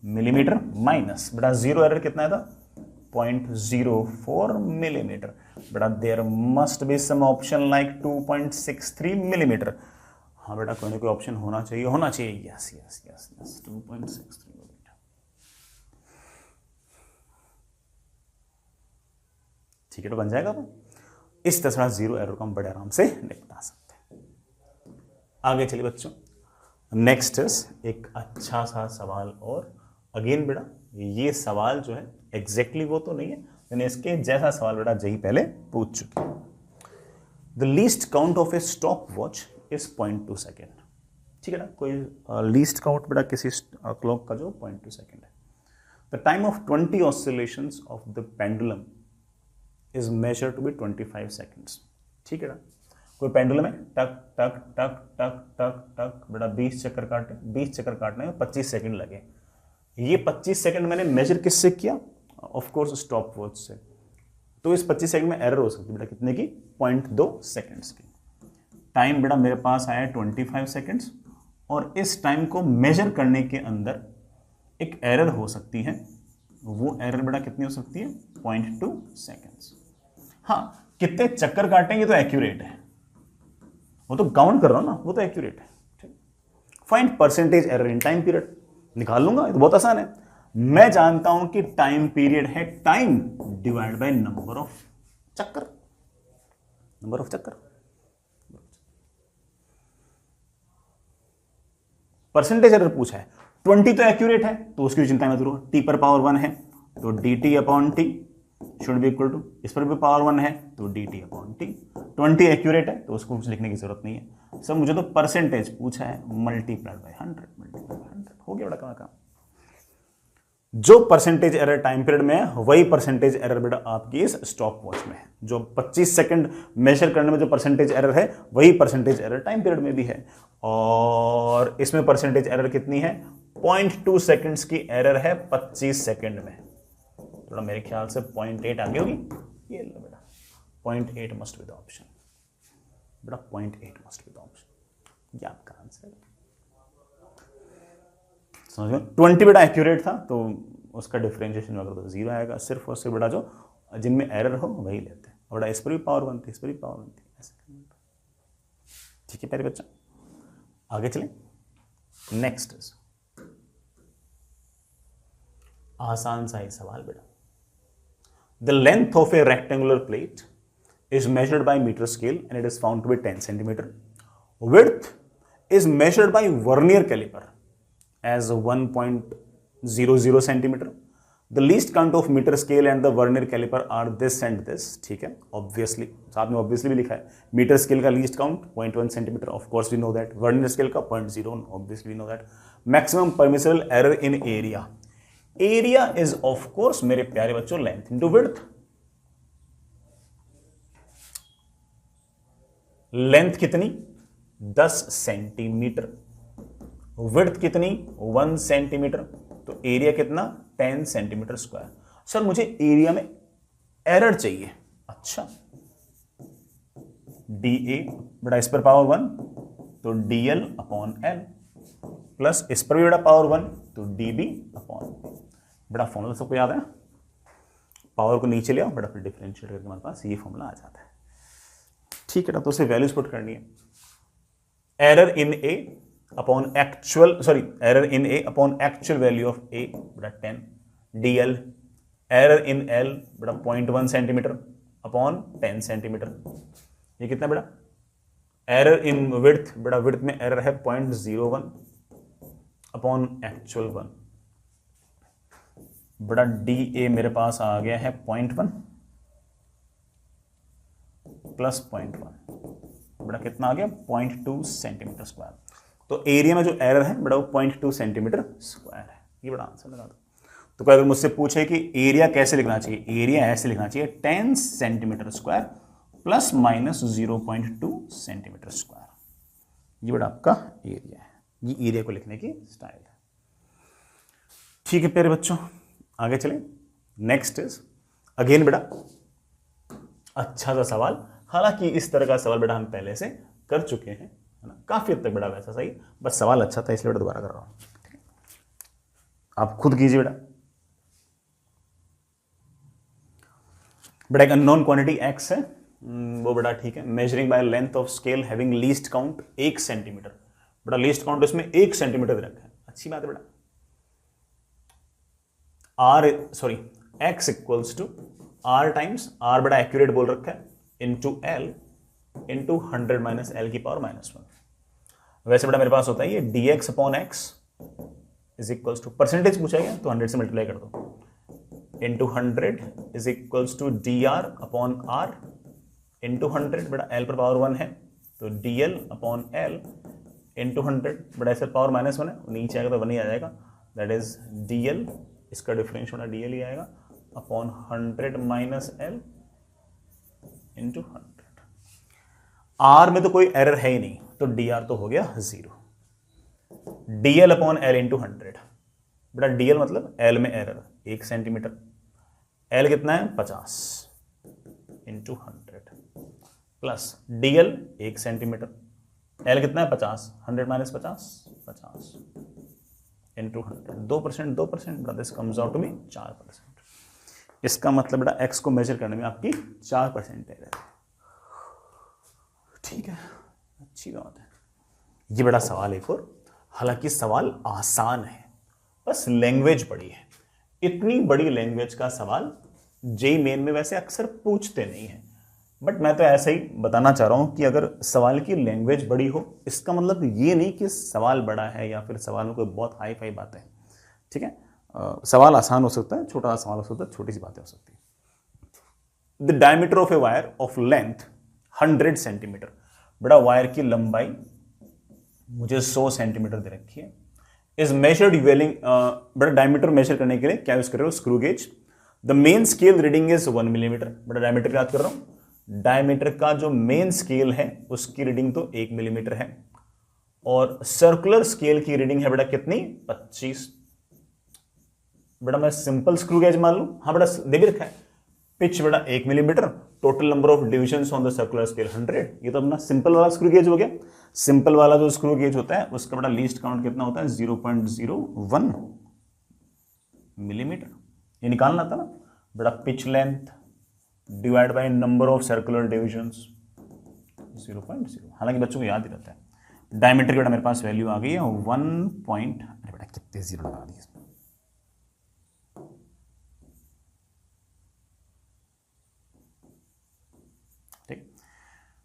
मिलीमीटर माइनस बेटा 0 एरर कितना है था? 0.04 मिलीमीटर। बेटा there must be some option like 2.63 millimetre. हाँ बेटा कोई ना कोई ऑप्शन होना चाहिए, yes yes yes yes 2.63 millimetre. ठीक है, तो बन जाएगा। तो इस तरह 0 एरर को हम बड़े आराम से निपटा सकते हैं। आगे चलिए बच्चों, नेक्स्ट एक अच्छा सा सवाल। और अगेन बेटा ये सवाल जो है एग्जैक्टली वो तो नहीं है, लेकिन इसके जैसा सवाल बेटा जही पहले पूछ चुके। The least count of A stop watch is 0.2 second. ठीक है ना, कोई लीस्ट काउंट बेटा किसी क्लॉक का जो 0.2 सेकेंड है। The time of 20 oscillations of the pendulum is measure to be 25 seconds. ठीक है ना, कोई पेंडुलम है, टक टक टक टक टक टक बेटा 20 चक्कर काटे, 20 चक्कर काटने में 25 सेकंड लगे। ये 25 सेकंड मैंने मेजर किससे किया? ऑफ कोर्स स्टॉप वॉच से। तो इस 25 सेकंड में एरर हो सकती है बेटा कितने की? 0.2 सेकंड्स की। टाइम बेटा मेरे पास आया 25 सेकंड्स, और इस टाइम को मेजर करने के अंदर एक एरर हो सकती है। वो एरर बेटा कितनी हो सकती है? 0.2 सेकंड्स। हाँ, कितने चक्कर काटेंगे तो एक्यूरेट है, वो तो काउंट कर रहा हूं ना, वो तो एक्यूरेट है। Find percentage error in time period, निकाल लूंगा, तो बहुत आसान है। मैं जानता हूं कि टाइम पीरियड है time divide by number of चक्कर, नंबर ऑफ चक्कर। परसेंटेज एरर पूछा है, 20 तो एक्यूरेट है तो उसकी चिंता मत करो, टी पर पावर 1 है तो dt upon T should be equal to, इस पर भी पावर 1 है तो dt अपॉन टी। 20 एक्यूरेट है तो उसको कुछ लिखने की जरूरत नहीं है। सर मुझे तो परसेंटेज पूछा है, मल्टीप्लाइड बाय 100 हो गया बड़ा काम। जो परसेंटेज एरर टाइम पीरियड में है वही परसेंटेज एरर बेटा आपकी इस स्टॉप वॉच में है। जो 25 सेकंड मेजर करने में जो परसेंटेज एरर है वही परसेंटेज एरर टाइम पीरियड में भी है। और इसमें परसेंटेज एरर कितनी है? 0.2 सेकंड्स की एरर है 25 सेकंड में। थोड़ा मेरे ख्याल से 0.8 आ गई होगी। ये लो बेटा 0.8 मस्ट बी द ऑप्शन। बेटा 0.8 मस्ट बी द ऑप्शन, ये आपका आंसर है। समझ में? 20 बेटा एक्यूरेट था तो उसका डिफरेंशिएशन अगर तो 0 आएगा। सिर्फ और सिर्फ बेटा जो जिनमें एरर हो वही लेते हैं। और बेटा इस पर भी पावर 1 थी, इस पर भी पावर 1 थी, ऐसे। ठीक है प्यारे बच्चा, आगे चलें। नेक्स्ट आसान सा ही सवाल बेटा। The length of A rectangular plate is measured by meter scale and it is found to be 10 centimeter. Width is measured by vernier caliper as 1.00 centimetre. The least count of metre scale and the vernier caliper are this and this. ठीक है, obviously साथ में obviously भी लिखा है. Metre scale का least count 0.1 centimetre, of course we know that. Vernier scale का 0.01, obviously we know that. Maximum permissible error in area. Area is of course मेरे प्यारे बच्चों लेंथ इनटू विड्थ. लेंथ कितनी? 10 सेंटीमीटर. विड्थ कितनी? 1 centimetre. तो area कितना? 10 centimetre square. Sir मुझे area में एरर चाहिए. अच्छा, DA बड़ा इस पर पावर 1 तो DL अपॉन L प्लस इस पर भी बड़ा पावर 1 तो DB अपॉन बड़ा. फॉर्मूला सबको याद है? पावर को नीचे ले आओ बड़ा, फिर डिफरेंशिएट करके हमारे पास ये फॉर्मूला आ जाता है. ठीक है ना, तो उसे वैल्यूज पुट करनी है. Error in A upon actual, sorry error in A upon actual value of A बड़ा 10 DL. एरर इन L बड़ा 0.1 सेंटीमीटर अपॉन 10 सेंटीमीटर. ये कितना बड़ा? एरर इन विड्थ बड़ा, विड्थ में एरर है 0.01 अपॉन एक्चुअल 1 बड़ा. DA मेरे पास आ गया है 0.1 प्लस 0.1 बड़ा कितना आ गया? 0.2 सेंटीमीटर स्क्वायर. तो एरिया में जो एरर है बड़ा वो 0.2 सेंटीमीटर स्क्वायर है. ये बड़ा आंसर लगा दो. तो अगर मुझसे पूछे कि एरिया कैसे लिखना चाहिए, एरिया ऐसे लिखना चाहिए 10 centimetre square plus minus 0.2 centimetre square. ये बड़ा आपका एरिया है. ये एरिया को लिखने की स्टाइल है. ठीक है प्यारे बच्चों, आगे चलें. नेक्स्ट इज अगेन बेटा अच्छा सा सवाल. हालांकि इस तरह का सवाल बेटा हम पहले से कर चुके हैं, है ना, काफी हद तक बेटा वैसा सही, बस सवाल अच्छा था इसलिए बेटा दोबारा कर रहा हूं. आप खुद कीजिए बेटा. बेटा एक अननोन क्वांटिटी x है, वो बेटा ठीक है. Measuring by length of scale having least count 1 centimetre. बेटा लीस्ट काउंट इसमें 1 सेंटीमीटर दे रखा है. अच्छी बात है बेटा. x equals to r times r बड़ा एक्यूरेट बोल रखा है into l into 100 minus L की पावर -1. वैसे बेटा मेरे पास होता है ये dx upon x is equals to, percentage पूछा गया तो 100 से मल्टीप्लाई कर दो, into 100 is equals to dr upon r into 100 बेटा l पर पावर 1 है तो dl अपॉन l इंटू 100 बेटा ऐसे पावर -1 है, नीचे आएगा तो 1 ही आ जाएगा. दैट इज dl, इसका डिफरेंस बेटा dl ही आएगा upon 100 minus L into 100. R में तो कोई एरर है ही नहीं तो डी आर तो हो गया 0. DL अपॉन एल इंटू 100 बेटा. DL मतलब L में एरर 1 सेंटीमीटर, L कितना है 50 into 100 plus DL 1 centimetre, L कितना है 50, 100 माइनस 50 इंटू 100. 2% 2% बेटा this comes out to me 4%. इसका मतलब बेटा x को मेजर करने में आपकी 4% एरर है. ठीक है, अच्छी बात है. ये बड़ा सवाल एक और, हालांकि सवाल आसान है, बस लैंग्वेज बड़ी है. इतनी बड़ी लैंग्वेज का सवाल जेईई मेन में वैसे अक्सर पूछते नहीं है, बट मैं तो ऐसा ही बताना चाह रहा हूं कि अगर सवाल की लैंग्वेज बड़ी हो इसका मतलब ये नहीं कि सवाल बड़ा है या फिर सवाल में कोई बहुत हाई फाई बातें हैं. ठीक है, सवाल आसान हो सकता है, छोटा सा सवाल हो सकता है, छोटी सी बातें हो सकती है. The diameter of a wire of length 100 centimetre. बड़ा वायर की लंबाई मुझे 100 सेंटीमीटर दे रखी है. इज मेजर्ड यूजिंग, बड़ा डायमीटर मेजर करने के लिए क्या यूज कर रहे हो? Screw gauge. The main scale reading is 1 millimetre. बड़ा डायमीटर की बात कर रहा हूं. डायमीटर का जो मेन स्केल है उसकी रीडिंग तो 1 मिलीमीटर है और सर्कुलर स्केल की रीडिंग है बेटा कितनी? 25. बेटा मैं सिंपल स्क्रू गेज मान लूं. हाँ बेटा दे भी रखा है. पिच बेटा 1 millimetre, total number of divisions on the circular scale 100. ये तो अपना सिंपल वाला स्क्रू गेज हो गया. सिंपल वाला जो स्क्रू गेज होता है उसका बड़ा लीस्ट काउंट कितना होता है? 0.01 मिलीमीटर. ये निकालना था ना बड़ा. Pitch length divide by number of circular divisions 0.0. हालांकि बच्चों को याद ही रहता है. डायमीटर की बेटा मेरे पास वैल्यू आ गई है 1. अरे बेटा कितने जीरो लगा दिए.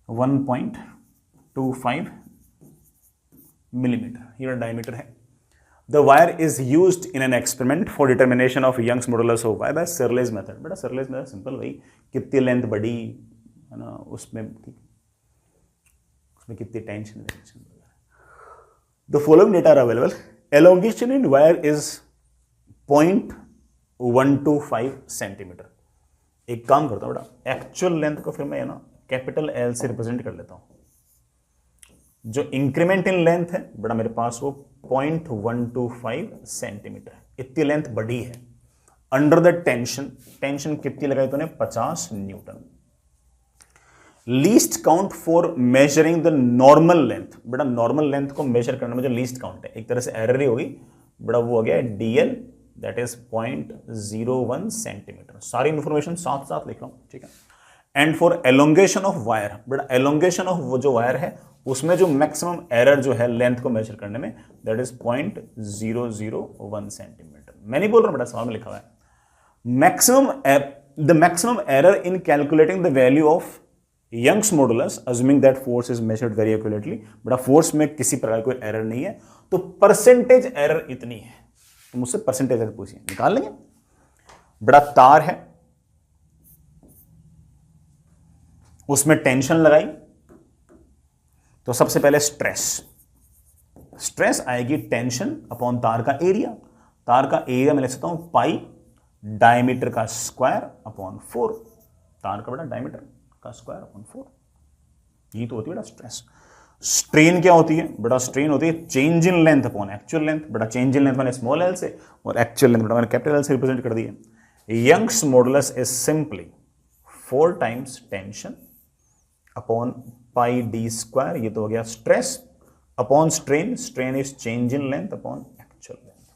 1.25 मिलीमीटर ये डायमीटर है. The wire is used in an experiment for determination of Young's modulus of wire by Searle's method. बेटा सर्लेज मेथड सिंपल, भाई कितनी लेंथ बड़ी है ना, उसमें कितनी tension. The following data are available. Elongation in wire is 0.125 centimetre. एक काम करता हूं बेटा, एक्चुअल लेंथ को फिर मैं ना कैपिटल एल से रिप्रेजेंट कर लेता हूं। जो इंक्रीमेंट इन लेंथ है बेटा मेरे पास वो 0.125 सेंटीमीटर है, इतनी लेंथ बड़ी है। अंडर द टेंशन कितनी लगाई तूने, 50 Newton. Least count for measuring the normal length. बेटा नॉर्मल लेंथ को मेजर करने में जो लीस्ट काउंट है, एक तरह से एरर ही होगी बेटा, वो हो गया DL, दैट इज 0.01 सेंटीमीटर। सारी इंफॉर्मेशन साथ साथ लिख रहा हूं, ठीक है। And for elongation of wire, बेटा एलोंगेशन ऑफ वो जो वायर है उसमें जो मैक्सिमम एरर जो है लेंथ को मेजर करने में, दैट इज 0.001 सेंटीमीटर। मैं नहीं बोल रहा बेटा, सवाल में लिखा हुआ है the maximum error in calculating the value of Young's modulus assuming that force is measured very accurately. बेटा फोर्स में किसी प्रकार कोई एरर नहीं है, तो परसेंटेज एरर इतनी है। तो मुझसे परसेंटेज एरर पूछिए, निकाल लेंगे। बेटा तार है, उसमें टेंशन लगाई, तो सबसे पहले स्ट्रेस आएगी टेंशन अपॉन तार का एरिया। तार का एरिया मैं लिख सकता हूं पाई डायमीटर का स्क्वायर अपॉन 4। तार का बेटा डायमीटर का स्क्वायर अपॉन 4, ये तो होती है बेटा स्ट्रेस। स्ट्रेन क्या होती है बेटा, स्ट्रेन होती है change in length upon actual length. बेटा चेंज इन लेंथ मैंने स्मॉल एल से और एक्चुअल लेंथ बेटा मैंने कैपिटल एल से रिप्रेजेंट कर दी है। Young's modulus is simply 4 times tension upon pi D square, ये तो हो गया stress upon strain. Strain is change in length upon actual length.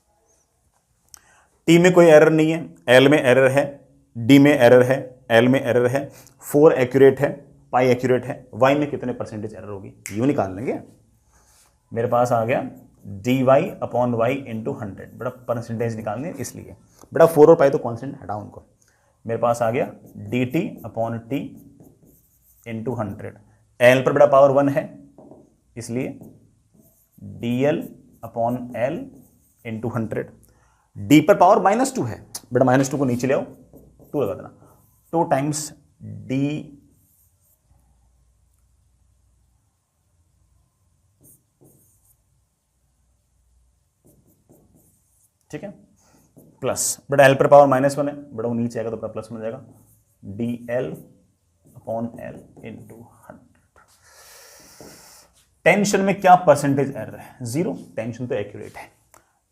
T में कोई एरर नहीं है, एल में एरर है, डी में एरर है, एल में एरर है, 4 एक्यूरेट है, पाई एक्यूरेट है। वाई में कितने परसेंटेज एरर होगी, यूं निकाल लेंगे। मेरे पास आ गया dy अपॉन वाई इंटू 100। बेटा परसेंटेज निकालनी है इसलिए। बेटा 4 और पाई तो कॉन्स्टेंट, हटाओ उनको। मेरे पास आ गया dt upon T into 100। L पर बेटा पावर 1 है, इसलिए dl upon L into 100। D पर पावर -2 है, बेटा -2 को नीचे ले आओ, 2 लगा देना। 2 टाइम्स डी ठीक है, प्लस बेटा एल पर पावर -1 है, बेटा वो नीचे आएगा तो बेटा प्लस बन जाएगा dl upon L into 100। Tension में क्या परसेंटेज एरर है, 0। टेंशन तो एक्यूरेट है।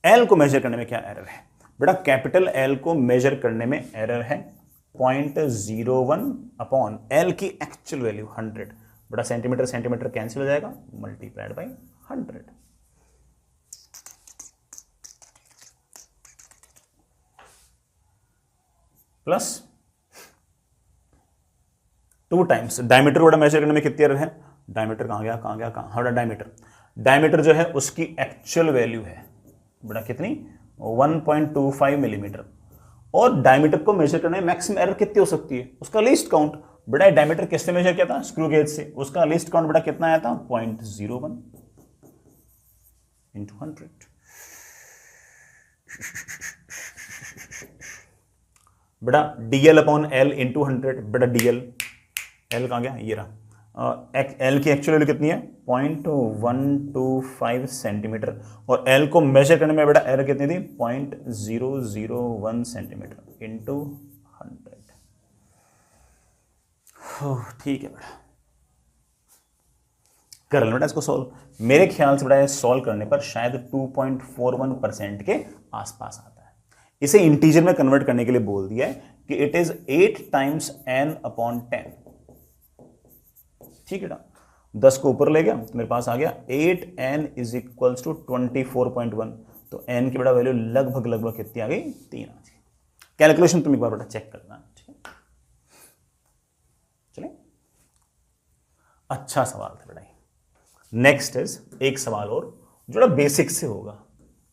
एल को मेजर करने में क्या एरर है बेटा, कैपिटल एल को मेजर करने में एरर है 0.01 अपॉन एल की एक्चुअल वैल्यू 100। बेटा सेंटीमीटर सेंटीमीटर कैंसिल हो जाएगा, multiplied by 100 plus 2 times diameter बेटा मेजर करने में कितनी एरर है, डायमीटर कहां गया हाँ डायमीटर जो है उसकी एक्चुअल वैल्यू है बेटा कितनी, 1.25 मिलीमीटर। और डायमीटर को मेजर करने में मैक्सिमम एरर कितनी हो सकती है, उसका लीस्ट काउंट। बेटा डायमीटर किससे मेजर किया था, स्क्रू गेज से, उसका लीस्ट काउंट बेटा कितना आया था, 0.01 इंटू 100। बेटा dl अपॉन एल इंटू 100। बेटा dl, एल कहां गया, ये रहा। एल की एक्चुअल वैल्यू कितनी है, 0.125 सेंटीमीटर। और एल को मेजर करने में बेटा एरर कितनी थी, 0.001 सेंटीमीटर इंटू 100। ठीक है बेटा, कर लो बेटा इसको सॉल्व। मेरे ख्याल से बेटा ये सॉल्व करने पर शायद 2.41% के आसपास आता है। इसे इंटीजर में कन्वर्ट करने के लिए बोल दिया है कि it is 8 times n upon 10। ठीक है ना, 10 को ऊपर ले गया तो मेरे पास आ गया 8n इज इक्वल्स टू 24.1। तो n की बेटा वैल्यू लगभग कितनी आ गई, 3 आ गई। कैलकुलेशन तुम एक बार बेटा चेक करना, ठीक है। चले, अच्छा सवाल था बेटा। नेक्स्ट इज एक सवाल और जो बेसिक से होगा,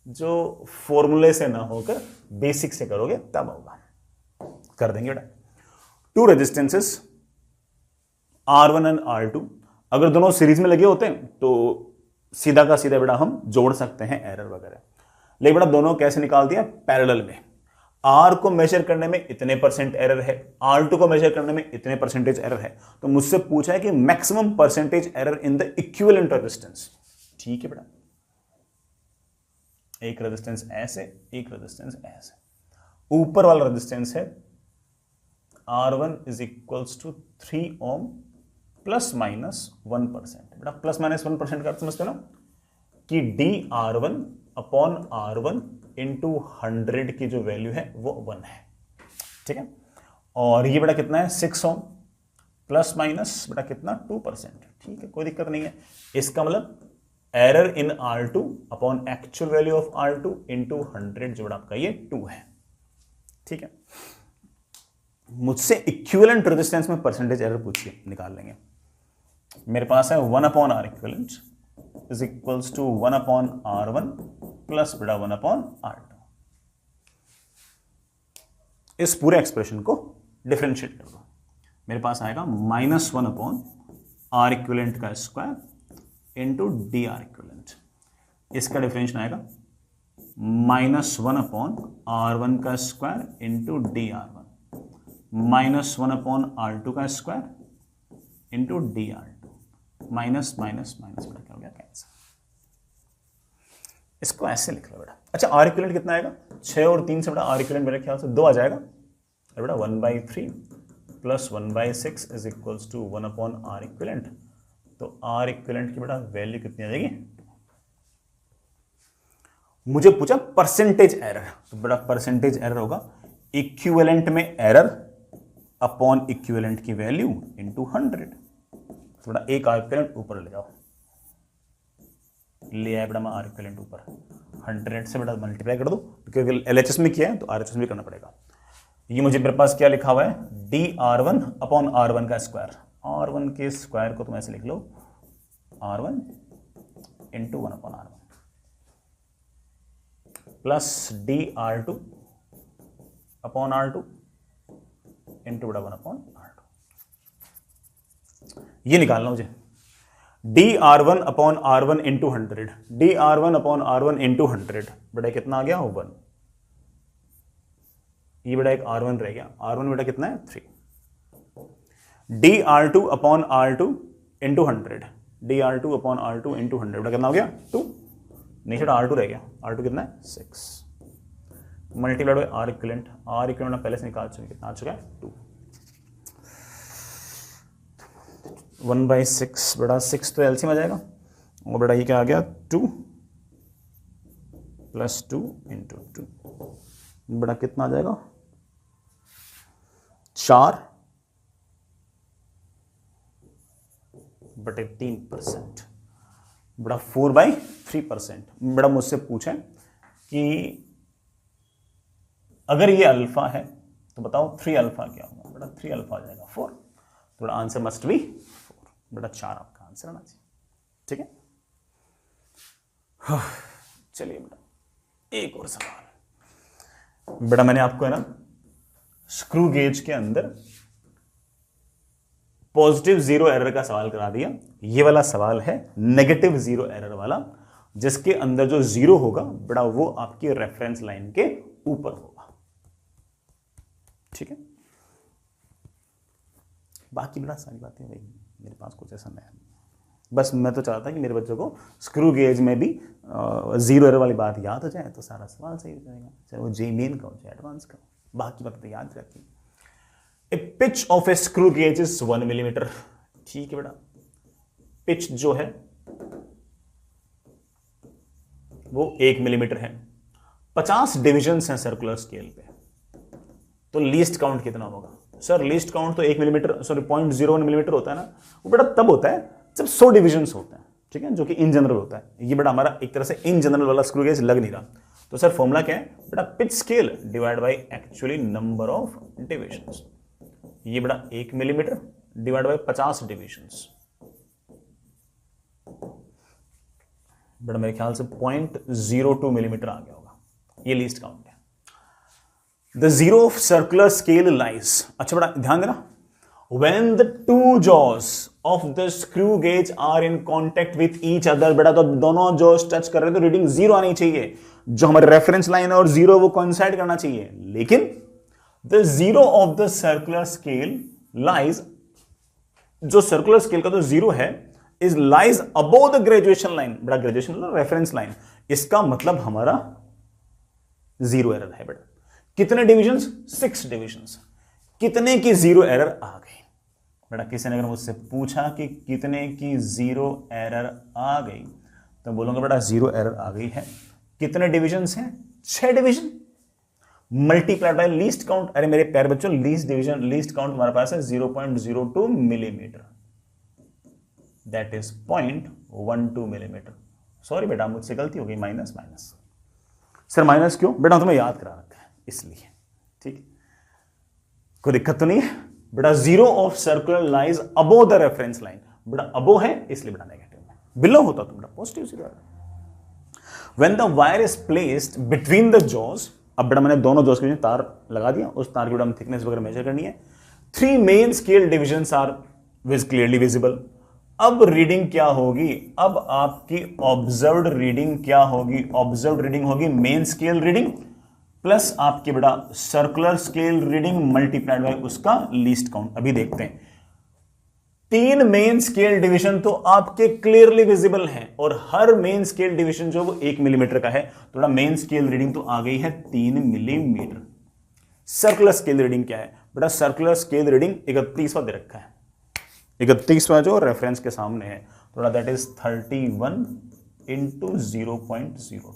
जो फॉर्मूले से ना होकर बेसिक से करोगे तब होगा, कर देंगे बेटा। 2 रेजिस्टेंसेस R1 एंड R2 अगर दोनों सीरीज में लगे होते हैं तो सीधा का सीधा बेटा हम जोड़ सकते हैं एरर वगैरह। लेकिन बेटा दोनों कैसे निकाल दिया, पैरेलल में। R को मेजर करने में इतने परसेंट एरर है, R2 को मेजर करने में इतने परसेंटेज एरर है, तो मुझसे पूछा है कि maximum percentage error in the equivalent resistance. ठीक है बेटा, एक रेजिस्टेंस ऐसे, एक रेजिस्टेंस ऐसे, ऊपर वाला रेजिस्टेंस है R1 is equals to 3 ohm plus minus 1%। बेटा प्लस माइनस 1% का अर्थ समझते हो ना, कि dR1 अपॉन R1 इंटू 100 की जो वैल्यू है वो 1 है। ठीक है, और ये बेटा कितना है 6 ओम प्लस माइनस बेटा कितना 2%। ठीक है, कोई दिक्कत नहीं है। इसका मतलब error in R2 upon actual value of R2 into 100 जो बेटा आपका ये 2 है। ठीक है, मुझसे इक्विवेलेंट रेजिस्टेंस में परसेंटेज एरर पूछिए, निकाल लेंगे। मेरे पास है 1 upon R equivalent is equals to 1 upon R1 plus बेटा 1 अपॉन R2। इस पूरे एक्सप्रेशन को डिफरेंशिएट कर दो, मेरे पास आएगा -1 अपॉन R इक्विवेलेंट का square into D R equivalent. इसका डिफरेंशिएशन आएगा -1 अपॉन R1 का square into DR1 -1 upon R2 का square into DR2 minus minus minus बेटा क्या हो गया, कैंसिल। इसको ऐसे लिख लो बेटा। अच्छा, R इक्विवेलेंट कितना आएगा, 6 और 3 से बेटा R इक्विवेलेंट मेरे ख्याल से 2 आ जाएगा, और बेटा 1/3 plus 1/6 is equals to 1 upon R equivalent. तो R इक्विवेलेंट की बेटा वैल्यू कितनी आ जाएगी, मुझे पूछा परसेंटेज एरर, तो बेटा परसेंटेज एरर होगा इक्विवेलेंट में एरर अपॉन इक्विवेलेंट की वैल्यू इंटू 100। तो बेटा एक R इक्विवेलेंट ऊपर ले जाओ, ले आए बेटा मैं R इक्विवेलेंट ऊपर, 100 से बेटा मल्टीप्लाई कर दो, क्योंकि LHS में किया है तो RHS में करना पड़ेगा। ये मुझे मेरे पास क्या लिखा हुआ है, dR1 अपॉन R1 का स्क्वायर। R1 के स्क्वायर को तुम ऐसे लिख लो, R1 into 1 upon R1 plus dR2 upon R2 into बेटा 1 अपॉन R2। ये निकालना मुझे, dR1 upon R1 into 100, dR1 upon R1 into 100 बेटा कितना आ गया 1। ये बेटा एक R1 रह गया, R1 बेटा कितना है 3। dR2 upon R2 into 100, dR2 upon R2 into 100 बेटा कितना हो गया 2। नहीं छोटा R2 रह गया, R2 कितना है 6 multiplied by R equivalent. R equivalent पहले से निकाल चुके, कितना आ चुका है 2। 1/6 बेटा 6 तो एलसीएम आ जाएगा, और बेटा ये क्या आ गया 2 प्लस 2 इंटू 2 बेटा कितना आ जाएगा 4 बटे 3%, बेटा 4/3%। बेटा मुझसे पूछें कि अगर ये अल्फा है तो बताओ 3 अल्फा क्या होगा, बेटा 3 अल्फा आ जाएगा 4, तो बेटा आंसर मस्ट बी 4, बेटा 4 आपका आंसर आना चाहिए। ठीक है, चलिए बेटा एक और सवाल। बेटा मैंने आपको है ना स्क्रू गेज के अंदर पॉजिटिव 0 एरर का सवाल करा दिया। ये वाला सवाल है नेगेटिव 0 एरर वाला, जिसके अंदर जो 0 होगा बेटा वो आपकी रेफरेंस लाइन के ऊपर होगा। ठीक है, बाकी बेटा सारी बातें वही, मेरे पास कुछ ऐसा नहीं है। बस मैं तो चाहता कि मेरे बच्चों को स्क्रू गेज में भी 0 एरर वाली बात याद हो जाए तो सारा सवाल सही हो जाएगा, चाहे वो जे मेन का हो चाहे एडवांस का, बाकी बातें तो याद रहती है। A pitch of a screw gauge is 1 millimetre. ठीक है बेटा, पिच जो है वो 1 मिलीमीटर है, 50 डिविजन्स हैं सर्कुलर स्केल पे, तो लीस्ट काउंट कितना होगा सर? लीस्ट काउंट तो 1 मिलीमीटर, सॉरी 0.01 मिलीमीटर होता है ना, वो बेटा तब होता है जब 100 डिविजन्स होते हैं। ठीक है, जो कि इन जनरल होता है। ये बेटा हमारा एक तरह से इन जनरल वाला स्क्रू गेज लग नहीं रहा, तो सर फॉर्मूला क्या है बेटा, pitch scale divide by actually number of divisions. ये बेटा 1 मिलीमीटर डिवाइड बाय 50 डिविजन्स, बेटा मेरे ख्याल से 0.02 मिलीमीटर आ गया होगा। ये लीस्ट काउंट है। The zero of circular scale lies, अच्छा बेटा ध्यान देना, when the two jaws of the screw gauge are in contact with each other. बेटा तो दोनों जो टच कर रहे हैं तो रीडिंग जीरो आनी चाहिए, जो हमारे रेफरेंस लाइन है और जीरो वो कोइंसाइड करना चाहिए। लेकिन the zero of the circular scale lies, जो सर्कुलर स्केल का तो जीरो है, is lies above the graduation line. बेटा ग्रेजुएशन रेफरेंस लाइन, इसका मतलब हमारा जीरो एरर है। बेटा कितने डिविजन्स? 6 डिविजन्स। कितने की जीरो एरर आ गई? बेटा किसी ने अगर मुझसे पूछा कि कितने की जीरो एरर आ गई तो बोलूंगा बेटा जीरो एरर आ गई है। कितने डिविजन्स हैं? 6 division multiplied by least count. अरे मेरे प्यारे बच्चों, लीस्ट डिवीजन, लीस्ट काउंट हमारे पास है 0.02 millimetre, that is 0.12 millimetre. Sorry बेटा मुझसे गलती हो गई, माइनस माइनस। सर माइनस क्यों? बेटा तुम्हें याद करा रखा है इसलिए, ठीक, कोई दिक्कत तो नहीं है। बेटा zero of circular lies above the reference line. बेटा अबोव है इसलिए बेटा नेगेटिव है, बिलो होता तो बेटा पॉजिटिव जीरो है। When the wire is placed between the jaws, अब बेटा मैंने दोनों जॉज के बीच तार लगा दिया, उस तार की बेटा थिकनेस वगैरह मेजर करनी है। 3 main scale divisions are clearly visible. अब रीडिंग क्या होगी? अब आपकी ऑब्जर्व्ड रीडिंग क्या होगी? ऑब्जर्व्ड रीडिंग होगी मेन स्केल रीडिंग प्लस आपकी बेटा circular scale reading multiplied by उसका लीस्ट काउंट। अभी देखते हैं, 3 मेन स्केल डिवीजन तो आपके क्लियरली विजिबल हैं और हर मेन स्केल डिवीजन जो वो 1 मिलीमीटर का है, तो मेन स्केल रीडिंग तो आ गई है 3 मिलीमीटर। सर्कुलर स्केल रीडिंग क्या है? बेटा सर्कुलर स्केल रीडिंग 31वां दे रखा है, 31वां जो रेफरेंस के सामने है, थोड़ा दैट इज 31 इंटू 0.02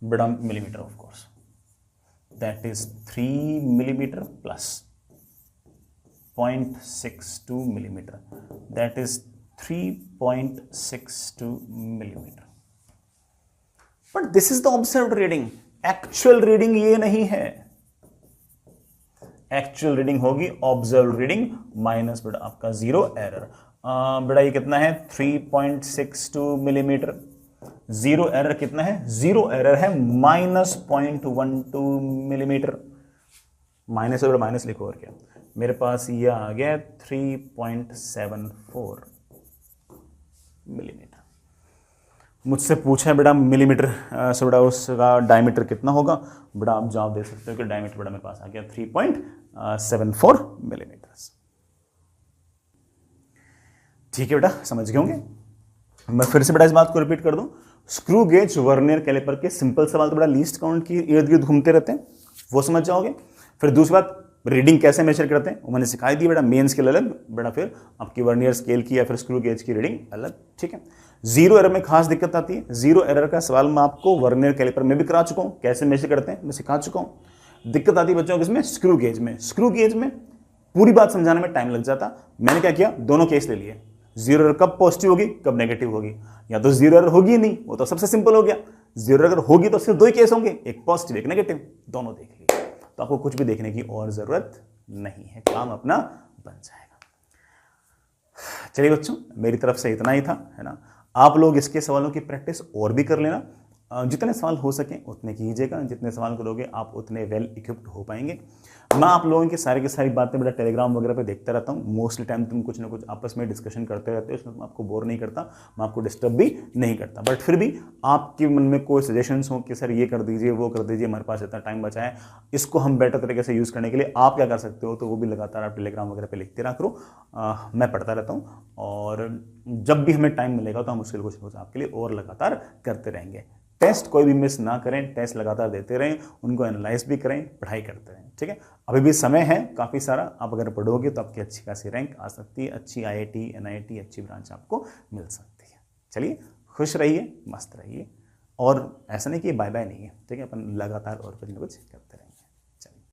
बेटा millimetre of course, that is 3 millimetre plus 0.62 millimetre, that is 3.62 millimetre. But this is the observed reading, actual reading ये नहीं है। एक्चुअल रीडिंग होगी ऑब्जर्व रीडिंग माइनस बेटा आपका जीरो एरर। बेटा ये कितना है? 3.62 मिलीमीटर। जीरो एरर कितना है? जीरो एरर है माइनस 0.12 मिलीमीटर। माइनस और माइनस लिखो और क्या, मेरे पास ये आ गया 3.74 मिलीमीटर। मुझसे पूछा है बेटा मिलीमीटर से बेटा उसका डायमीटर कितना होगा? बेटा आप जवाब दे सकते हो कि डायमीटर बेटा मेरे पास आ गया 3.74 मिलीमीटर। ठीक है बेटा, समझ गए होंगे। मैं फिर से बेटा इस बात को रिपीट कर दूं, स्क्रू गेज वर्नियर कैलिपर के सिंपल सवाल तो बेटा लीस्ट काउंट की इर्द गिर्द घूमते रहते हैं, वो समझ जाओगे। फिर दूसरी बात, रीडिंग कैसे मेजर करते हैं वो मैंने सिखाई दी बेटा, मेन स्केल अलग बेटा, फिर आपकी वर्नियर स्केल की या फिर स्क्रू गेज की रीडिंग अलग। ठीक है, जीरो एरर में खास दिक्कत आती है। जीरो एरर का सवाल मैं आपको वर्नियर कैलिपर में भी करा चुका हूं, कैसे मेजर करते हैं मैं सिखा चुका हूं। दिक्कत आती है बच्चों किसमें? स्क्रू गेज में। स्क्रू गेज में पूरी बात समझाने में टाइम लग जाता। मैंने क्या किया, दोनों केस ले लिए। जीरो एरर कब पॉजिटिव होगी, कब नेगेटिव होगी, या तो जीरो एरर होगी नहीं, वो तो सबसे सिंपल हो गया। जीरो एरर होगी तो सिर्फ 2 ही केस होंगे, एक पॉजिटिव एक नेगेटिव, दोनों देख लिए तो आपको कुछ भी देखने की और जरूरत नहीं है, काम अपना बन जाएगा। चलिए बच्चों, मेरी तरफ से इतना ही था, है ना। आप लोग इसके सवालों की प्रैक्टिस और भी कर लेना, जितने सवाल हो सके उतने कीजिएगा। जितने सवाल करोगे आप उतने वेल इक्विप्ड हो पाएंगे। मैं आप लोगों की सारी बातें बेटा टेलीग्राम वगैरह पे देखता रहता हूँ। मोस्टली टाइम तुम कुछ ना कुछ आपस में डिस्कशन करते रहते हो, उसमें आपको बोर नहीं करता, मैं आपको डिस्टर्ब भी नहीं करता। बट फिर भी आपके मन में कोई सजेशंस हो कि सर ये कर दीजिए वो कर दीजिए, हमारे पास इतना टाइम बचा है, इसको हम बेटर तरीके से यूज़ करने के लिए आप क्या कर सकते हो, तो वो भी लगातार आप टेलीग्राम वगैरह पर लिखते रहा करो। मैं पढ़ता रहता हूँ और जब भी हमें टाइम मिलेगा तो हम उसके लिए कुछ ना कुछ आपके लिए और लगातार करते रहेंगे। टेस्ट कोई भी मिस ना करें, टेस्ट लगातार देते रहें, उनको एनालाइज भी करें, पढ़ाई करते रहें। ठीक है, अभी भी समय है काफ़ी सारा, आप अगर पढ़ोगे तो आपकी अच्छी खासी रैंक आ सकती है, अच्छी IIT NIT अच्छी ब्रांच आपको मिल सकती है। चलिए, खुश रहिए, मस्त रहिए, और ऐसा नहीं कि बाय बाय नहीं है। ठीक है, अपन लगातार और कुछ ना कुछ करते रहेंगे।